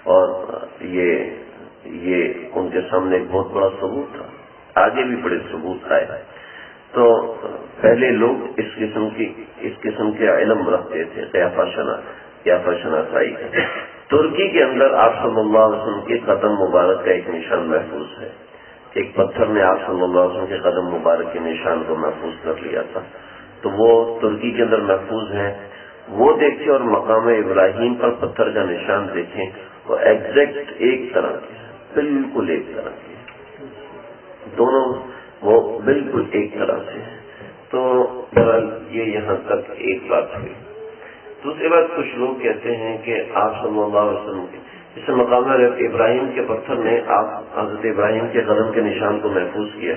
اور یہ ان کے سامنے ایک بہت بڑا ثبوت تھا. آگے بھی بڑے ثبوت آئے. تو پہلے لوگ اس قسم کے علم رکھتے تھے قیافہ شناسائی کا. ترکی کے اندر آپ صلی اللہ علیہ وسلم کے قدم مبارک کا ایک نشان محفوظ ہے. ایک پتھر نے آپ صلی اللہ علیہ وسلم کے قدم مبارک کے نشان کو محفوظ کر لیا تھا. تو وہ ترکی کے اندر محفوظ ہے. وہ دیکھیں اور مقام ابراہیم پر پتھر کا نشان دیکھیں. وہ ایگزیکٹ ایک طرح کے بالکل ایک طرح کے دونوں وہ بالکل ایک طرح سے ہیں. تو یہ یہاں تک ایک بات ہوئی. دوسری بات کچھ لوگ کہتے ہیں کہ آپ صلی اللہ علیہ وسلم کے اس مقام ابراہیم کے پتھر نے آپ حضرت ابراہیم کے قدم کے نشان کو محفوظ کیا.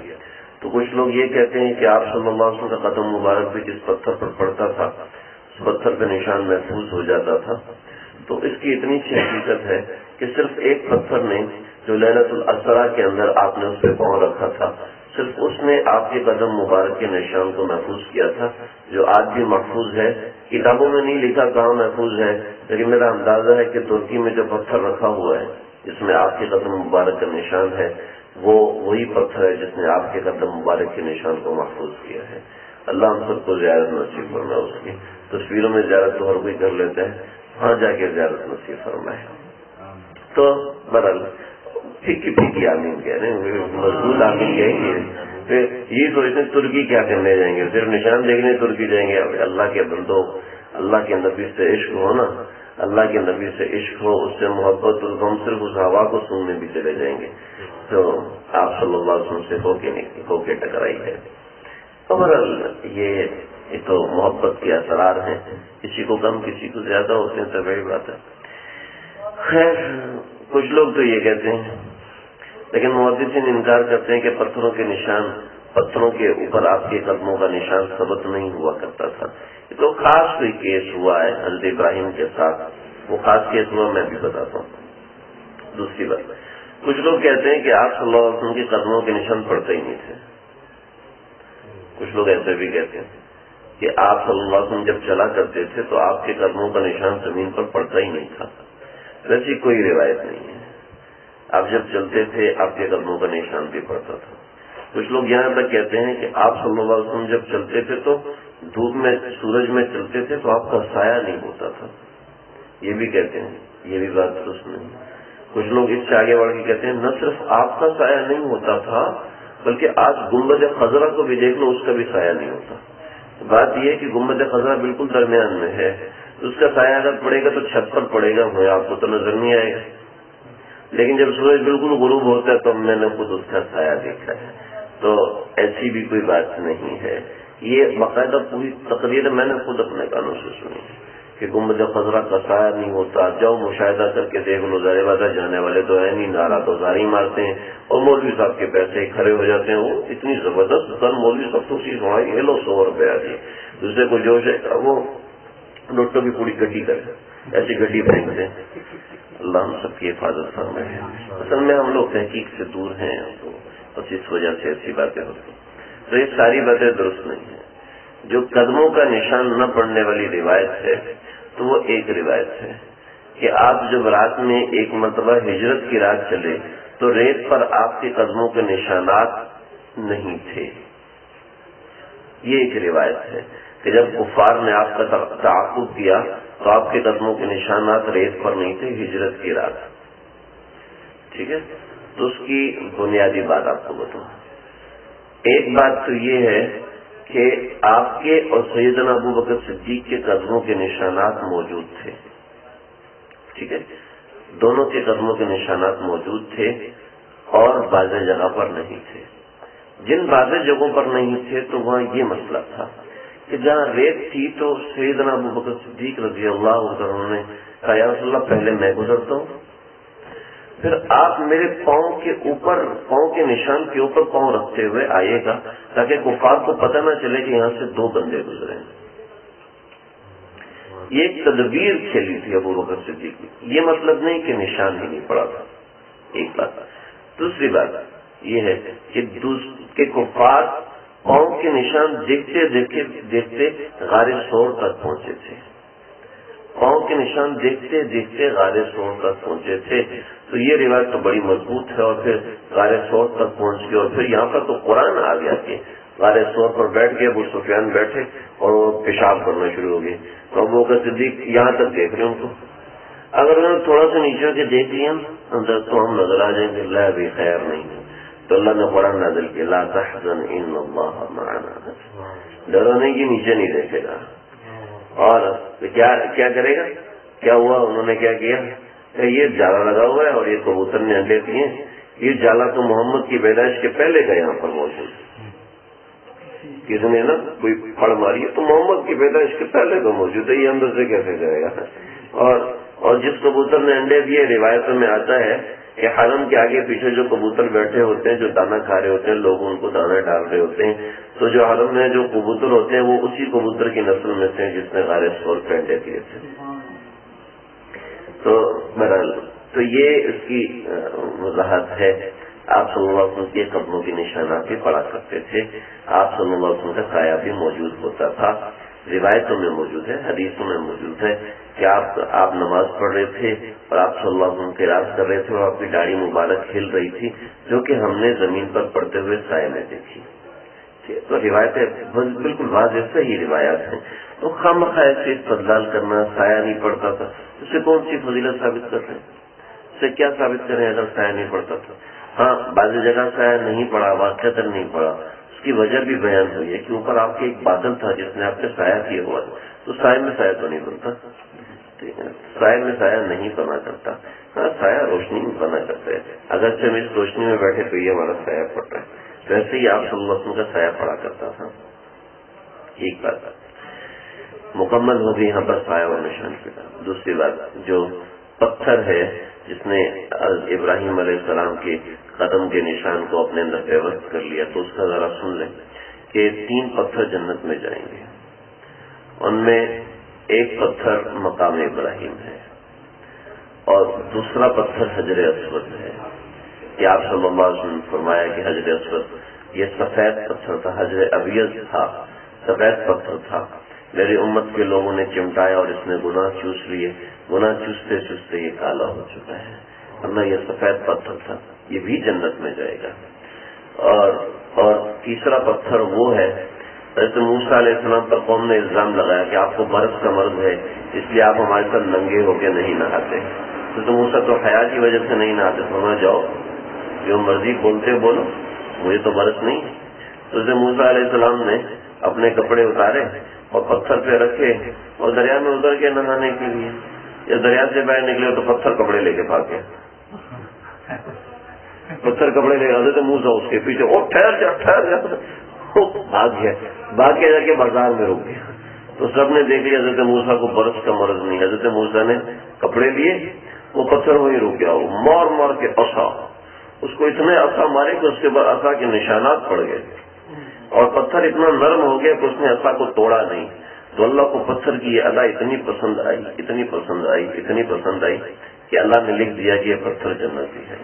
تو کچھ لوگ یہ کہتے ہیں کہ آپ صلی اللہ علیہ وسلم کا قدم مبارک بھی جس پتھر پر پڑتا تھا اس پتھر کا نشان محفوظ ہو جاتا تھا. تو اس کی اتنی سی حقیقت ہے کہ صرف ایک پتھر نے جو لیلۃ الاسریٰ کے اندر آپ نے اس پہ پاؤں رکھا تھا صرف اس نے آپ کے قدم مبارک کے نشان کو محفوظ کیا تھا جو آج بھی محفوظ ہے. کتابوں میں نہیں لکھا کہاں محفوظ ہے لیکن میرا اندازہ ہے کہ ترکی میں جو پتھر رکھا ہوا ہے جس میں آپ کے قدم مبارک کا نشان ہے وہ وہی پتھر ہے جس نے آپ کے قدم مبارک کے نشان کو محفوظ کیا ہے. اللہ ہم سب کو زیارت نصیب فرمائے. اس کی تصویروں میں زیارت تو ہر کوئی کر لیتا ہے, وہاں جا کے زیارت نصیب فرمائے. تو برحال پھیکی آمین کہہ رہے ہیں, مضبوط آمین کہیں گے. پھر یہ سوچتے ترکی کیا کرنے جائیں گے, صرف نشان دیکھنے ترکی جائیں گے. اللہ کے بندو, اللہ کے نبی سے عشق ہو نا, اللہ کے نبی سے عشق ہو, اس سے محبت ہو, ہم صرف اس ہوا کو سننے بھی چلے جائیں گے. تو آپ صلی اللہ علیہ وسلم سے ہو کے ٹکرائی ہے. اور یہ تو محبت کے اثرات ہیں, کسی کو کم کسی کو زیادہ ہوتے ہیں, تو بڑی بات ہے. خیر کچھ لوگ تو یہ کہتے ہیں, لیکن محدثین انکار کرتے ہیں کہ پتھروں کے نشان, پتھروں کے اوپر آپ کے قدموں کا نشان ثبت نہیں ہوا کرتا تھا. یہ تو خاص کوئی کیس ہوا ہے حضرت ابراہیم کے ساتھ, وہ خاص کیس ہوا میں بھی بتاتا ہوں. دوسری بات, کچھ لوگ کہتے ہیں کہ آپ صلی اللہ علیہ وسلم کے قدموں کے نشان پڑتے ہی نہیں تھے. کچھ لوگ ایسے بھی کہتے ہیں کہ آپ صلی اللہ علیہ وسلم جب چلا کرتے تھے تو آپ کے قدموں کا نشان زمین پر پڑتا ہی نہیں تھا. ایسی کوئی روایت نہیں ہے. آپ جب چلتے تھے آپ کے قدموں کا نشان بھی پڑتا تھا. کچھ لوگ یہاں تک کہتے ہیں کہ آپ صلی اللہ علیہ وسلم جب چلتے تھے تو دھوپ میں سورج میں چلتے تھے تو آپ کا سایہ نہیں ہوتا تھا. یہ بھی کہتے ہیں, یہ بھی بات درست نہیں. کچھ لوگ اس سے آگے بڑھ کے کہتے ہیں نہ صرف آپ کا سایہ نہیں ہوتا تھا بلکہ آج گنبد خضرا کو بھی دیکھ لو, اس کا بھی سایہ نہیں ہوتا. بات یہ ہے کہ گنبد خضرا بالکل درمیان میں ہے, اس کا سایہ اگر پڑے گا تو چھت پر پڑے گا, آپ کو تو نظر نہیں آئے گا. لیکن جب سورج بالکل غروب ہوتا ہے تو میں نے خود اس کا سایہ دیکھا ہے. تو ایسی بھی کوئی بات نہیں ہے. یہ باقاعدہ پوری تقریر میں نے خود اپنے کانوں سے سنی کہ گنبد خضرا کا سایہ نہیں ہوتا. جاؤ مشاہدہ کر کے دیکھ لو, ظاہر بات ہے جانے والے تو ہے نہیں, نعرہ تو زاری مارتے ہیں اور مولوی صاحب کے پیسے کھڑے ہو جاتے ہیں. وہ اتنی زبردست کر مولوی صاحب تو چیز سنائی, یہ لو 100 روپے آ جی. دوسرے کو جوش ہے وہ نوٹوں کی پوری گڈی کرے, ایسی گڈی پھینکتے ہیں. اللہ ہم سب کی حفاظت فرمائے. اصل میں ہم لوگ تحقیق سے دور ہیں تو بس اس وجہ سے ایسی باتیں ہوتی ہیں. تو یہ ساری باتیں درست نہیں ہیں. جو قدموں کا نشان نہ پڑنے والی روایت ہے تو وہ ایک روایت ہے کہ آپ جب رات میں ایک مرتبہ ہجرت کی رات چلے تو ریت پر آپ کے قدموں کے نشانات نہیں تھے. یہ ایک روایت ہے کہ جب کفار نے آپ کا تعاقب کیا تو آپ کے قدموں کے نشانات ریت پر نہیں تھے ہجرت کی رات. ٹھیک ہے, تو اس کی بنیادی بات آپ کو بتاؤں. ایک بات تو یہ ہے کہ آپ کے اور سیدنا ابو بکر صدیق کے قدموں کے نشانات موجود تھے. ٹھیک ہے, دونوں کے قدموں کے نشانات موجود تھے اور بعض جگہ پر نہیں تھے. جن بعض جگہوں پر نہیں تھے تو وہاں یہ مسئلہ تھا کہ جہاں ریت تھی تو سیدنا ابو بکر صدیق رضی اللہ عنہ نے کہا یا رسول اللہ پہلے میں گزرتا ہوں. پھر آپ میرے پاؤں کے اوپر، پاؤں کے نشان کے اوپر پاؤں رکھتے ہوئے آئیے گا تاکہ کفار کو پتہ نہ چلے کہ یہاں سے 2 بندے گزرے ہیں۔ یہ ایک تدبیر کھیلی تھی ابو بکر صدیق کی۔ یہ مطلب نہیں کہ نشان ہی نہیں پڑا تھا، ایک بات۔ دوسری بات یہ ہے کہ کفار پاؤں کے نشان دیکھتے دیکھتے غار ثور تک پہنچے تھے، پاؤں کے نشان دیکھتے دیکھتے غار ثور تک پہنچے تھے۔ تو یہ روایت تو بڑی مضبوط ہے، اور پھر غار ثور تک پہنچ گئے، اور پھر یہاں پر تو قرآن آ گیا کہ غار ثور پر بیٹھ گئے، ابو سفیان بیٹھے اور وہ پیشاب کرنا شروع ہو گئے، تو ابو بکر صدیق یہاں تک دیکھ رہے ہیں ان کو۔ اگر انہوں نے تھوڑا سا نیچے کے دیکھ لیا اندر تو ہم نظر آ جائیں گے، اللہ بھی خیر نہیں ہے۔ تو اللہ نے قرآن نازل کیا لا تحزن ان اللہ معنا، ڈرو نہیں کہ نیچے نہیں دیکھے گا۔ اور کیا کرے گا؟ کیا ہوا؟ انہوں نے کیا کیا؟ یہ جالا لگا ہوا ہے اور یہ کبوتر نے انڈے دیے، یہ جالا تو محمد کی پیدائش کے پہلے کا یہاں پر موجود ہے، کسی نے نا کوئی پھڑ ماری ہے تو محمد کی پیدائش کے پہلے کا موجود ہے، یہ اندر سے کیسے جائے گا؟ اور جس کبوتر نے انڈے دیے، روایتوں میں آتا ہے کہ حرم کے آگے پیچھے جو کبوتر بیٹھے ہوتے ہیں، جو دانا کھا رہے ہوتے ہیں، لوگ ان کو دانا ڈال رہے ہوتے ہیں، تو جو حرم میں جو کبوتر ہوتے ہیں وہ اسی کبوتر کی نسل میں سے جس نے غار ثور پہ انڈے دیے تھے۔ تو بہرحال تو یہ اس کی وضاحت ہے۔ آپ صلی اللہ علیہ وسلم کے قدموں کے نشانات بھی پڑا کرتے تھے، آپ صلی اللہ علیہ وسلم کا سایہ بھی موجود ہوتا تھا۔ روایتوں میں موجود ہے، حدیثوں میں موجود ہے کہ آپ نماز پڑھ رہے تھے اور آپ صلی اللہ علیہ وسلم قرات کر رہے تھے اور آپ کی داڑھی مبارک کھل رہی تھی، جو کہ ہم نے زمین پر پڑتے ہوئے سائے میں دیکھی۔ تو روایتیں بالکل واضح صحیح روایات ہیں۔ تو خامخواہ سے استدلال کرنا سایہ نہیں پڑتا تھا، اس سے کون سی فضیلت ثابت کرتے ہیں؟ اس سے کیا ثابت کریں اگر سایہ نہیں پڑتا تھا؟ ہاں بعض جگہ سایہ نہیں پڑا، واقعات نہیں پڑا، اس کی وجہ بھی بیان ہوئی ہے کہ اوپر آپ کے ایک بادل تھا جس نے آپ کے سایہ کیا ہوا ہے، تو سایہ میں سایہ تو نہیں بنتا، ٹھیک ہے، سایہ میں سایہ نہیں بنا کرتا۔ ہاں سایہ روشنی میں بنا کرتا ہے، اگر سے ہم اس روشنی میں بیٹھے تو یہ ہمارا سایہ پڑ رہا ہے، ویسے ہی آپ صلی اللہ علیہ وسلم کا سایہ پڑا کرتا تھا۔ ایک بات مکمل ہوگی یہاں پر سایہ اور نشان کی بات۔ دوسری بات جو پتھر ہے جس نے ابراہیم علیہ السلام کے قدم کے نشان کو اپنے اندر پیوست کر لیا، تو اس کا ذرا سن لیں کہ 3 پتھر جنت میں جائیں گے، ان میں ایک پتھر مقام ابراہیم ہے اور دوسرا پتھر حجر اسود ہے۔ کہ آپ صلی اللہ علیہ وسلم نے فرمایا کہ حجر اسود یہ سفید پتھر تھا، حجر ابیض تھا، سفید پتھر تھا، میری امت کے لوگوں نے چمٹایا اور اس نے گناہ چوس لیے، گناہ چوستے چوستے یہ کالا ہو چکا ہے، ورنہ یہ سفید پتھر تھا، یہ بھی جنت میں جائے گا۔ اور تیسرا پتھر وہ ہے، حضرت موسیٰ علیہ السلام پر قوم نے الزام لگایا کہ آپ کو برس کا مرض ہے، اس لیے آپ ہمارے ساتھ ننگے ہو کے نہیں نہاتے۔ حضرت موسیٰ تو حیا کی وجہ سے نہیں نہاتے، فرمایا جاؤ جو مرضی بولتے بولو، مجھے تو برس نہیں۔ تو حضرت موسیٰ علیہ السلام نے اپنے کپڑے اتارے اور پتھر پہ رکھے اور دریا میں اتر کے نہانے کے لیے، جب دریا سے باہر نکلے تو پتھر کپڑے لے کے بھاگ گئے، پتھر کپڑے لے حضرت موسیٰ اس کے پیچھے، اور ٹھہر جا بھاگ گیا، بھاگ کے جا کے بازار میں رک گیا۔ تو سب نے دیکھ لیا حضرت موسیٰ کو برس کا مرض نہیں۔ حضرت موسیٰ نے کپڑے لیے، وہ پتھر وہیں رک گیا، وہ مار مار کے عصا، اس کو اتنے عصا مارے کہ اس کے بعد عصا کے نشانات پڑ گئے اور پتھر اتنا نرم ہو گیا کہ اس نے عصا کو توڑا نہیں۔ تو اللہ کو پتھر کی یہ ادا اتنی پسند آئی، اتنی پسند آئی، اتنی پسند آئی کہ اللہ نے لکھ دیا کہ یہ پتھر جنتی ہے۔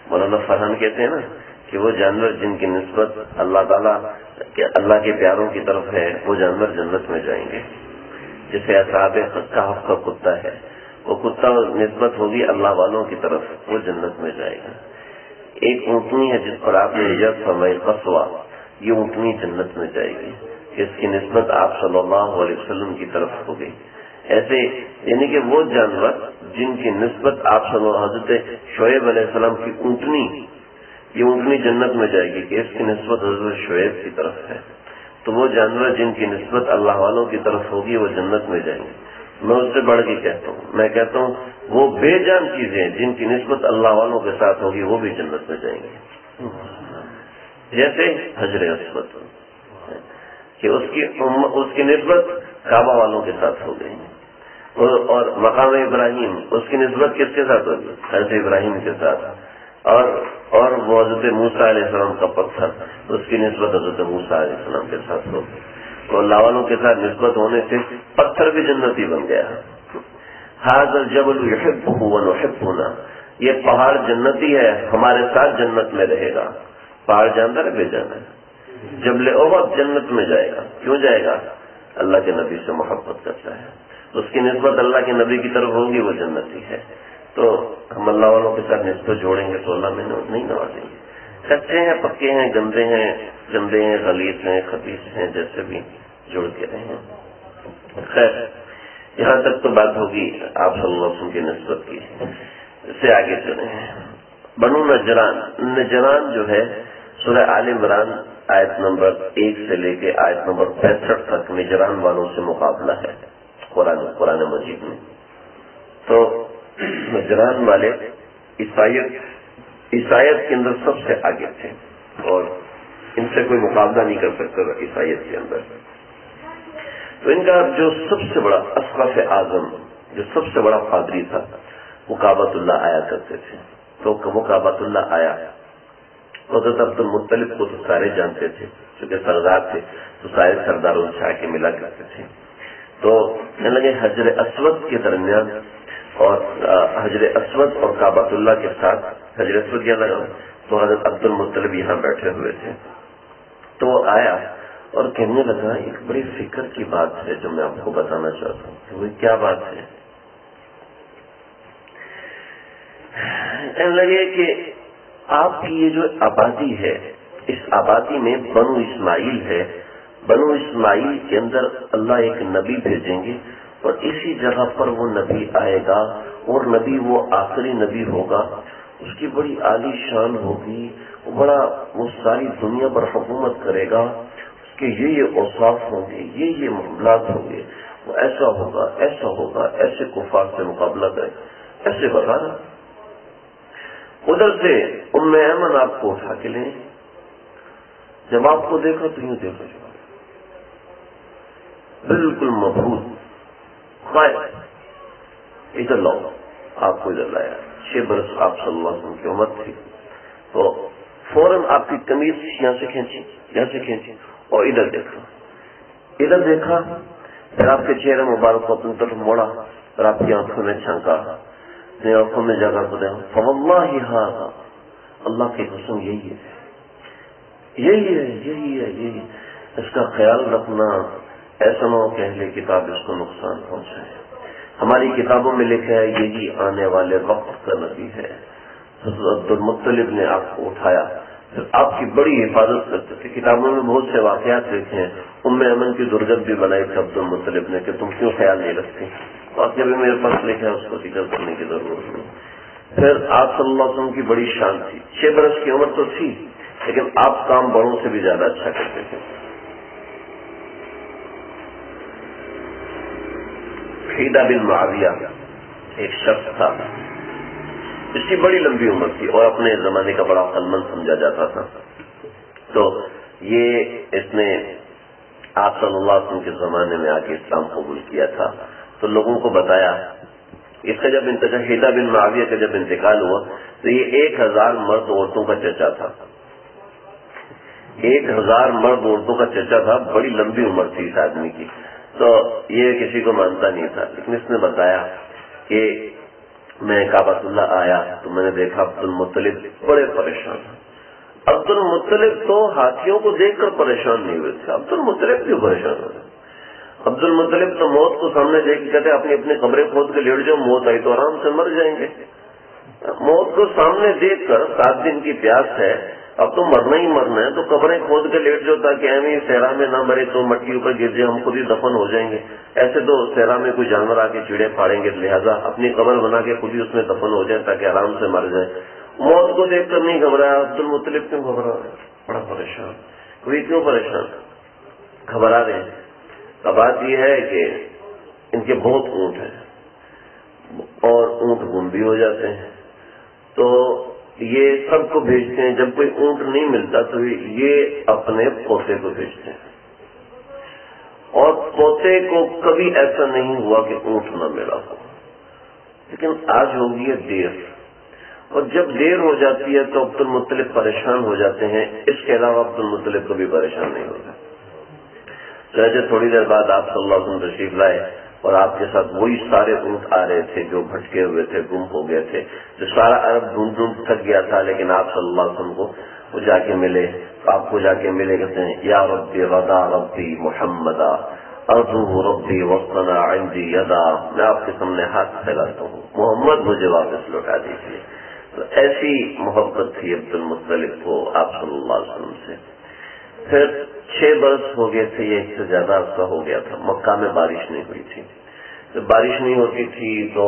مولانا فرحان کہتے ہیں نا کہ وہ جانور جن کی نسبت اللہ تعالیٰ کہ اللہ کے پیاروں کی طرف ہے، وہ جانور جنت میں جائیں گے۔ جیسے اصحاب کہف کا کتا ہے، وہ کتا نسبت ہوگی اللہ والوں کی طرف، وہ جنت میں جائے گا۔ ایک اونٹنی ہے جس پر آپ نے ہجرت فرمائی، قصوہ، یہ اونٹنی جنت میں جائے گی، اس کی نسبت آپ صلی اللہ علیہ وسلم کی طرف ہوگی۔ ایسے یعنی کہ وہ جانور جن کی نسبت آپ صلی اللہ حضرت شعیب علیہ السلام کی اونٹنی، یہ اونٹنی جنت میں جائے گی کہ اس کی نسبت حضرت شعیب کی طرف ہے۔ تو وہ جانور جن کی نسبت اللہ والوں کی طرف ہوگی وہ جنت میں جائیں گے۔ میں اس سے بڑھ کے کہتا ہوں، میں کہتا ہوں وہ بے جان چیزیں جن کی نسبت اللہ والوں کے ساتھ ہوگی وہ بھی جنت میں جائیں گے، جیسے حجر اسود کہ اس کی نسبت کعبہ والوں کے ساتھ ہو گئی، اور مقام ابراہیم اس کی نسبت کس کے ساتھ ہوگی؟ حضرت ابراہیم کے ساتھ. اور وہ حضرت موسیٰ علیہ السلام کا پتھر، اس کی نسبت حضرت موسیٰ علیہ السلام کے ساتھ ہوگی. تو اللہ والوں کے ساتھ نسبت ہونے سے پتھر بھی جنتی بن گیا. ھذا الجبل یحبہ ونحبنا، یہ پہاڑ جنتی ہے، ہمارے ساتھ جنت میں رہے گا. پہاڑ جانتا ہے بے جانا ہے. جبل احد جنت میں جائے گا. کیوں جائے گا؟ اللہ کے نبی سے محبت کرتا ہے، اس کی نسبت اللہ کے نبی کی طرف ہوگی، وہ جنتی ہے. تو ہم اللہ والوں کے ساتھ نسبت جوڑیں گے تو اللہ میں نہیں نوازیں گے. کچے ہیں، پکے ہیں، گندے ہیں، غلیظ ہیں، خبیث ہیں، جیسے بھی جڑ کے رہیں. خیر، یہاں تک تو بات ہوگی آپ صلی اللہ علیہ وسلم کی نسبت کی. اس سے آگے چلیں. بنو نجران جو ہے سورہ آل عمران آیت نمبر 1 سے لے کے آیت نمبر 65 تک نجران والوں سے مقابلہ ہے قرآن مجید میں. تو نجران والے عیسائیت کے اندر سب سے آگے تھے اور ان سے کوئی مقابلہ نہیں کر سکتا تھا عیسائیت کے اندر. تو ان کا جو سب سے بڑا اشرف اعظم، جو سب سے بڑا پادری تھا، وہ کعبۃ اللہ آیا کرتے تھے. تو وہ کعبۃ اللہ آیا، حضرت عبد المطلب کو تو سارے جانتے تھے، چونکہ سردار تھے تو سارے سرداروں سے آ کے ملا کرتے تھے. تو کہنے لگے حجر اسود کے درمیان اور حجر اسود اور کعبۃ اللہ کے ساتھ حجر اسود کیا لگا، تو حضرت عبد المطلب یہاں بیٹھے ہوئے تھے. تو وہ آیا اور کہنے لگا ایک بڑی فکر کی بات ہے جو میں آپ کو بتانا چاہتا ہوں. کہ وہ کیا بات ہے؟ کہنے لگے کہ آپ کی یہ جو آبادی ہے، اس آبادی میں بنو اسماعیل ہے. بنو اسماعیل کے اندر اللہ ایک نبی بھیجیں گے اور اسی جگہ پر وہ نبی آئے گا اور نبی وہ آخری نبی ہوگا. اس کی بڑی عالی شان ہوگی، وہ ساری دنیا پر حکومت کرے گا. اس کے یہ اوصاف ہوں گے، یہ معاملات ہوں گے، وہ ایسا ہوگا، ایسا ہوگا، ایسے کفار سے مقابلہ کرے گا، ایسے بتا رہا. ادھر سے ام ایمن آپ کو اٹھا کے لیں. جب آپ کو دیکھا تو یوں دیکھا جا بالکل مبہوت خائف. ادھر لاؤ، آپ کو ادھر لایا. 6 برس آپ صلی اللہ علیہ وسلم کی عمر تھی. تو فوراً آپ کی قمیض یہاں سے کھینچی اور ادھر دیکھا. پھر آپ کے چہرے مبارک کو اپنی طرف موڑا اور آپ کی آنکھوں میں جھانکا، اپنی آنکھوں میں جگہ کو دیا. فواللہ ھذا، اللہ کی قسم یہی ہے. اس کا خیال رکھنا، ایسا نہ ہو کہ اہل کتاب اس کو نقصان پہنچائے. ہماری کتابوں میں لکھا ہے یہی آنے والے وقت کا نبی ہے. حضرت عبد المطلب نے آپ کو اٹھایا، پھر آپ کی بڑی حفاظت کرتے تھے. کتابوں میں بہت سے واقعات لکھے ہیں. ام ایمن کی درگت بھی بنائی تھی عبد المطلب نے کہ تم کیوں خیال نہیں رکھتے. واقعہ بھی میرے پاس لکھا ہے، اس کو ذکر کرنے کی ضرورت نہیں. پھر آپ صلی اللہ علیہ وسلم کی بڑی شان تھی. 6 برس کی عمر تو تھی، لیکن آپ کام بڑوں سے بھی زیادہ اچھا کرتے تھے. حیدہ بن معاویہ ایک شخص تھا، اس کی بڑی لمبی عمر تھی اور اپنے زمانے کا بڑا عقلمند سمجھا جاتا تھا. تو اس نے آپ صلی اللہ علیہ وسلم کے زمانے میں آ کے اسلام قبول کیا تھا. تو لوگوں کو بتایا. اس کا جب انتقال، حیدہ بن معاویہ کا جب انتقال ہوا تو یہ 1000 مرد عورتوں کا چچا تھا. 1000 مرد عورتوں کا چچا تھا. بڑی لمبی عمر تھی اس آدمی کی. تو یہ کسی کو مانتا نہیں تھا، لیکن اس نے بتایا کہ میں کعبۃ اللہ آیا تو میں نے دیکھا عبد المطلب بڑے پریشان. عبد المطلب تو ہاتھیوں کو دیکھ کر پریشان نہیں ہوئے تھے. عبد المطلب کیوں پریشان ہو رہے؟ عبد المطلب تو موت کو سامنے دیکھ کے کہتے اپنی اپنی قبریں کھود کے لیٹ جاؤ، موت آئی تو آرام سے مر جائیں گے. موت کو سامنے دیکھ کر 7 دن کی پیاس ہے، اب تو مرنا ہی مرنا ہے، تو قبریں کھود کے لیٹ جاؤ تاکہ ایویں صحرا میں نہ مرے تو مٹی اوپر گر جائے، ہم خود ہی دفن ہو جائیں گے. ایسے تو صحرا میں کوئی جانور آ کے چیڑے پھاڑیں گے، لہذا اپنی قبر بنا کے خود ہی اس میں دفن ہو جائے تاکہ آرام سے مر جائے. موت کو دیکھ کر نہیں گھبرایا. عبد المطلب کیوں گھبرا رہے؟ بڑا پریشان. کوئی کیوں پریشان گھبرا رہے ہیں؟ بات یہ ہے کہ ان کے بہت اونٹ ہیں اور اونٹ گم بھی ہو جاتے ہیں. تو یہ سب کو بھیجتے ہیں. جب کوئی اونٹ نہیں ملتا تو یہ اپنے پوتے کو بھیجتے ہیں اور پوتے کو کبھی ایسا نہیں ہوا کہ اونٹ نہ ملا ہو، لیکن آج ہوگی ہے دیر، اور جب دیر ہو جاتی ہے تو عبد المطلب پریشان ہو جاتے ہیں، اس کے علاوہ عبد المطلب کبھی پریشان نہیں ہوتا۔ چنانچہ تھوڑی دیر بعد آپ صلی اللہ علیہ وسلم تشریف لائے اور آپ کے ساتھ وہی سارے اونٹ آ رہے تھے جو بھٹکے ہوئے تھے، گم ہو گئے تھے، جو سارا عرب ڈھونڈ تھک گیا تھا، لیکن آپ صلی اللہ علیہ وسلم کو وہ جا کے ملے، آپ کو جا کے ملے، کہتے ہیں یا ربی رضا ربی محمدا ارجو ربی وصنا عندی یدا، میں آپ کے سامنے ہاتھ پھیلاتا ہوں، محمد مجھے واپس لوٹا دیجیے۔ تو ایسی محبت تھی عبد المطلب کو آپ صلی اللہ علیہ وسلم سے۔ پھر 6 برس ہو گئے تھے، یہ اس سے زیادہ عرصہ ہو گیا تھا، مکہ میں بارش نہیں ہوئی تھی۔ جب بارش نہیں ہوتی تھی تو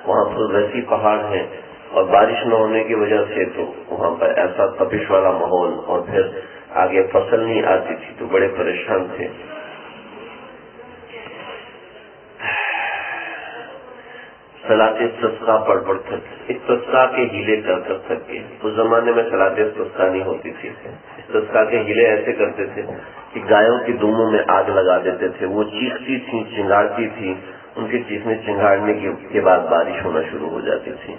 وہاں پر ویسی پہاڑ ہیں، اور بارش نہ ہونے کی وجہ سے تو وہاں پر ایسا تپش والا ماحول، اور پھر آگے فصل نہیں آتی تھی تو بڑے پریشان تھے۔ صلاۃ استسقاء پڑھ تھک، استسقاء کے ہیلے کر تھک گئے۔ اس زمانے میں صلاۃ استسقاء نہیں ہوتی تھی، استسقاء کے ہیلے ایسے کرتے تھے کہ گایوں کی دموں میں آگ لگا دیتے تھے، وہ چیختی تھیں، چنگاڑتی تھیں، ان کے چیخنے چنگاڑنے کے بعد بارش ہونا شروع ہو جاتی تھی۔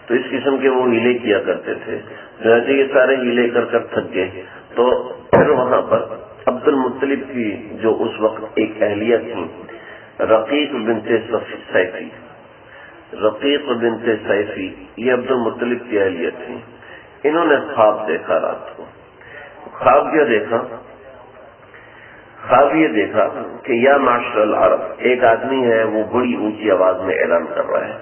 تو اس قسم کے وہ ہیلے کیا کرتے تھے، جیسے یہ سارے ہیلے کر تھک گئے تو پھر وہاں پر عبد المطلب کی جو اس وقت ایک اہلیہ تھی، رقیق بنت سیفی، رقیق بنت سیفی، یہ عبد المطلب کی اہلیہ تھی۔ انہوں نے خواب دیکھا رات کو۔ خواب کیا دیکھا؟ خواب یہ دیکھا کہ یا معاشر العرب، ایک آدمی ہے وہ بڑی اونچی آواز میں اعلان کر رہا ہے،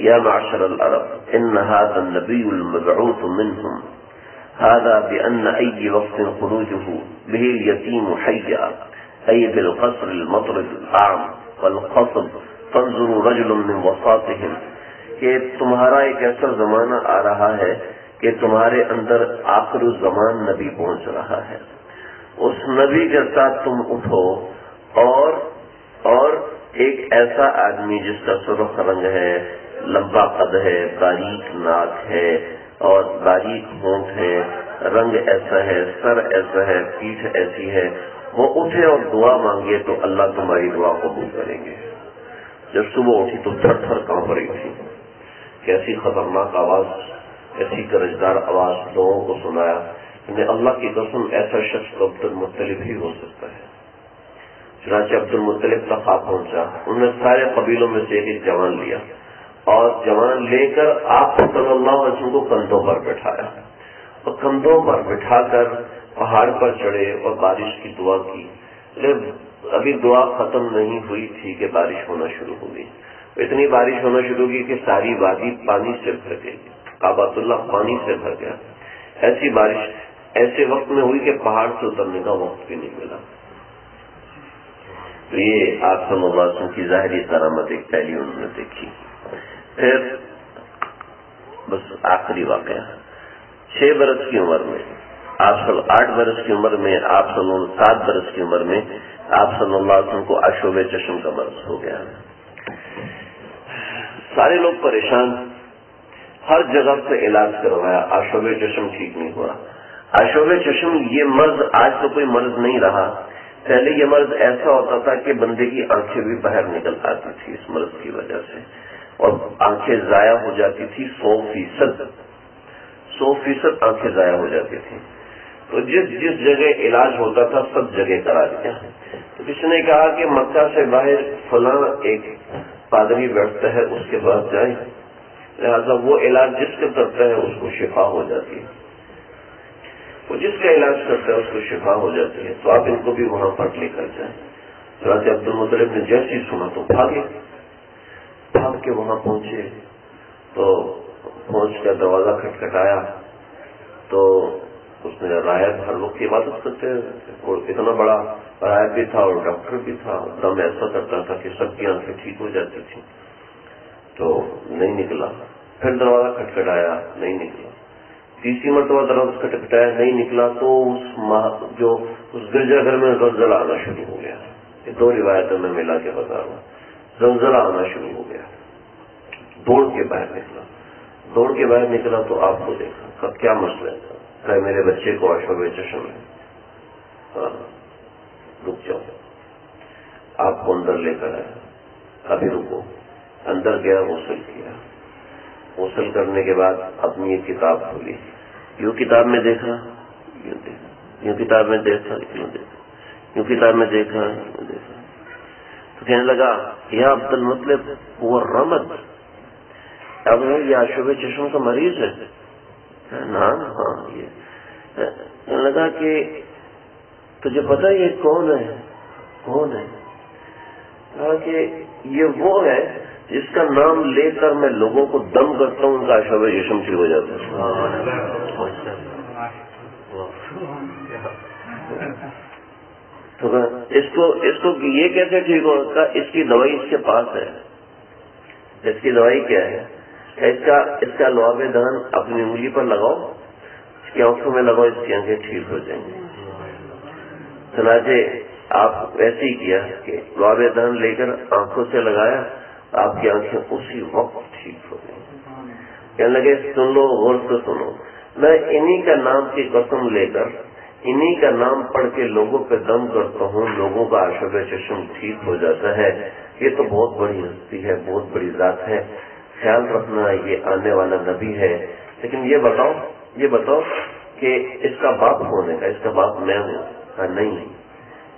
یا معاشر العرب ان هذا النبي المبعوث منهم هذا بأن أي وقت خروجه به اليتيم حيا أي بالقصر المطرد الأعم والقصب فانظروا رجل من وساطهم، کہ تمہارا ایک ایسا زمانہ آ رہا ہے کہ تمہارے اندر آخر الزمان نبی پہنچ رہا ہے، اس نبی کے ساتھ تم اٹھو، اور ایک ایسا آدمی جس کا سرخ رنگ ہے، لمبا قد ہے، باریک ناک ہے اور باریک ہونٹ ہے، رنگ ایسا ہے، سر ایسا ہے، پیٹھ ایسی ہے، وہ اٹھے اور دعا مانگے تو اللہ تمہاری دعا قبول کریں گے۔ جب صبح اٹھی تو تھر تھر کانپ رہی تھی، کیسی خطرناک آواز، ایسی گرجدار آواز لوگوں کو سنایا، کہ اللہ کی قسم ایسا شخص تو عبد المطلب ہی ہو سکتا ہے۔ چنانچہ عبد المطلب کا خواب پہنچا، انہوں نے سارے قبیلوں میں سے ایک جوان لیا، اور جوان لے کر آپ صلی اللہ علیہ وسلم کو کندھوں پر بٹھایا، اور کندھوں پر بٹھا کر پہاڑ پر چڑھے اور بارش کی دعا کی۔ ابھی دعا ختم نہیں ہوئی تھی کہ بارش ہونا شروع ہو گئی، اتنی بارش ہونا شروع ہوئی کہ ساری وادی پانی سے بھر گئی، کعبۃ اللہ پانی سے بھر گیا۔ ایسی بارش ایسے وقت میں ہوئی کہ پہاڑ سے اترنے کا وقت بھی نہیں ملا۔ تو یہ آپ صلی اللہ علیہ وسلم کی ظاہری کرامت ایک پہلی انہوں نے دیکھی۔ پھر بس آخری واقعہ، 6 برس کی عمر میں آپ 8 برس کی عمر میں آپ 7 برس کی عمر میں آپ صلی اللہ علیہ وسلم کو آشوب چشم کا مرض ہو گیا۔ سارے لوگ پریشان، ہر جگہ سے علاج کروایا، آشوب چشم ٹھیک نہیں ہوا۔ آشوب چشم یہ مرض آج تو کوئی مرض نہیں رہا، پہلے یہ مرض ایسا ہوتا تھا کہ بندے کی آنکھیں بھی باہر نکل آتی تھی اس مرض کی وجہ سے، اور آنکھیں ضائع ہو جاتی تھی 100% آنکھیں ضائع ہو جاتی تھی۔ تو جس جگہ علاج ہوتا تھا سب جگہ کرا دیا۔ تو کسی نے کہا کہ مکہ سے باہر فلاں ایک پادری بیٹھتا ہے، اس کے پاس جائیں، لہٰذا وہ علاج جس کا کرتا ہے اس کو شفا ہو جاتی ہے، وہ جس کا علاج کرتا ہے اس کو شفا ہو جاتی ہے، تو آپ ان کو بھی وہاں پر لے کر جائیں۔ چنانچہ عبد المطلب نے جیسی سنا تو بھاگ کے وہاں پہنچے، تو پہنچ کر دروازہ کھٹکھٹایا تو اس نے راہب ہر وقت عبادت کرتے ہیں، اور اتنا بڑا راہب بھی تھا اور ڈاکٹر بھی تھا، دم ایسا کرتا تھا کہ سب کی آنکھیں ٹھیک ہو جاتی تھی، تو نہیں نکلا۔ پھر دروازہ کھٹکھٹایا، نہیں نکلا۔ تیسری مرتبہ دروازہ کھٹکھٹایا، نہیں نکلا، تو اس گرجا گھر میں زلزلہ آنا شروع ہو گیا۔ یہ 2 روایتوں میں ملا کے بتا رہا ہوں، زلزلہ آنا شروع ہو گیا۔ دوڑ کے باہر نکلا تو آپ کو دیکھا، کیا مسئلہ ہے؟ کہ میرے بچے کو آشوب چشم ہے، رک جاؤ۔ آپ کو اندر لے کر آیا، ابھی رکو، اندر گیا، غسل کیا، غسل کرنے کے بعد اپنی ایک کتاب کھولی، یوں کتاب میں دیکھا، یوں دیکھا، یوں کتاب میں دیکھا، یوں دیکھا، یوں کتاب میں دیکھا، یوں دیکھا، تو کہنے لگا یا عبد المطلب وہ رمد، اب یہ آشوب چشم کا مریض ہے؟ نام ہاں، یہ کہنے لگا کہ تجھے پتا یہ کون ہے؟ کون ہے؟ کہا کہ یہ وہ ہے جس کا نام لے کر میں لوگوں کو دم کرتا ہوں، ان کا آشوب چشم ٹھیک ہو جاتا ہے۔ تو اس کو یہ کیسے ٹھیک ہوگا؟ اس کی دوائی اس کے پاس ہے۔ اس کی دوائی کیا ہے؟ اس کا لعاب دہن اپنی انگلی پر لگاؤ، اس کی آنکھوں میں لگاؤ، اس کی آنکھیں ٹھیک ہو جائیں گی۔ چنانچہ آپ ایسے ہی کیا کہ لعاب دہن لے کر آنکھوں سے لگایا، آپ کی آنکھیں اسی وقت ٹھیک ہو گئی۔ کہنے لگے سن لو، غور سے سنو، میں انہی کا نام کی قسم لے کر انہی کا نام پڑھ کے لوگوں پہ دم کرتا ہوں، لوگوں کا آشوب چشم ٹھیک ہو جاتا ہے۔ یہ تو بہت بڑی ہستی ہے، بہت بڑی ذات ہے، خیال رکھنا یہ آنے والا نبی ہے۔ لیکن یہ بتاؤ کہ اس کا باپ کون ہے؟ اس کا باپ میں ہوں۔ کہا نہیں،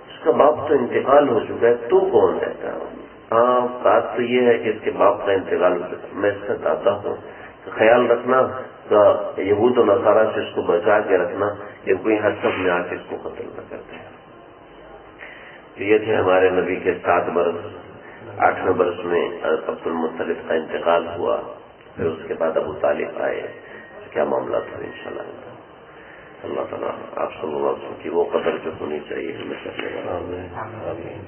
اس کا باپ تو انتقال ہو چکا ہے، تو کون ہے؟ ہاں، بات تو یہ ہے کہ اس کے باپ کا انتقال ہو چکا، میں اس کا دادا ہوں، خیال رکھنا، یہود و نصارہ سے اس کو بچا کے رکھنا، یہ کوئی حسب میں آ کے اس کو قتل نہ کرتے ہیں۔ تو یہ تھے ہمارے نبی کے 7 برس۔ 8ویں برس میں عبد المطلب کا انتقال ہوا، پھر اس کے بعد ابو طالب آئے۔ کیا معاملہ تھا انشاءاللہ اللہ تعالیٰ آپ صلی اللہ علیہ وسلم کی وہ قدر جو ہونی چاہیے ہمیں کرنے والا۔ آمین۔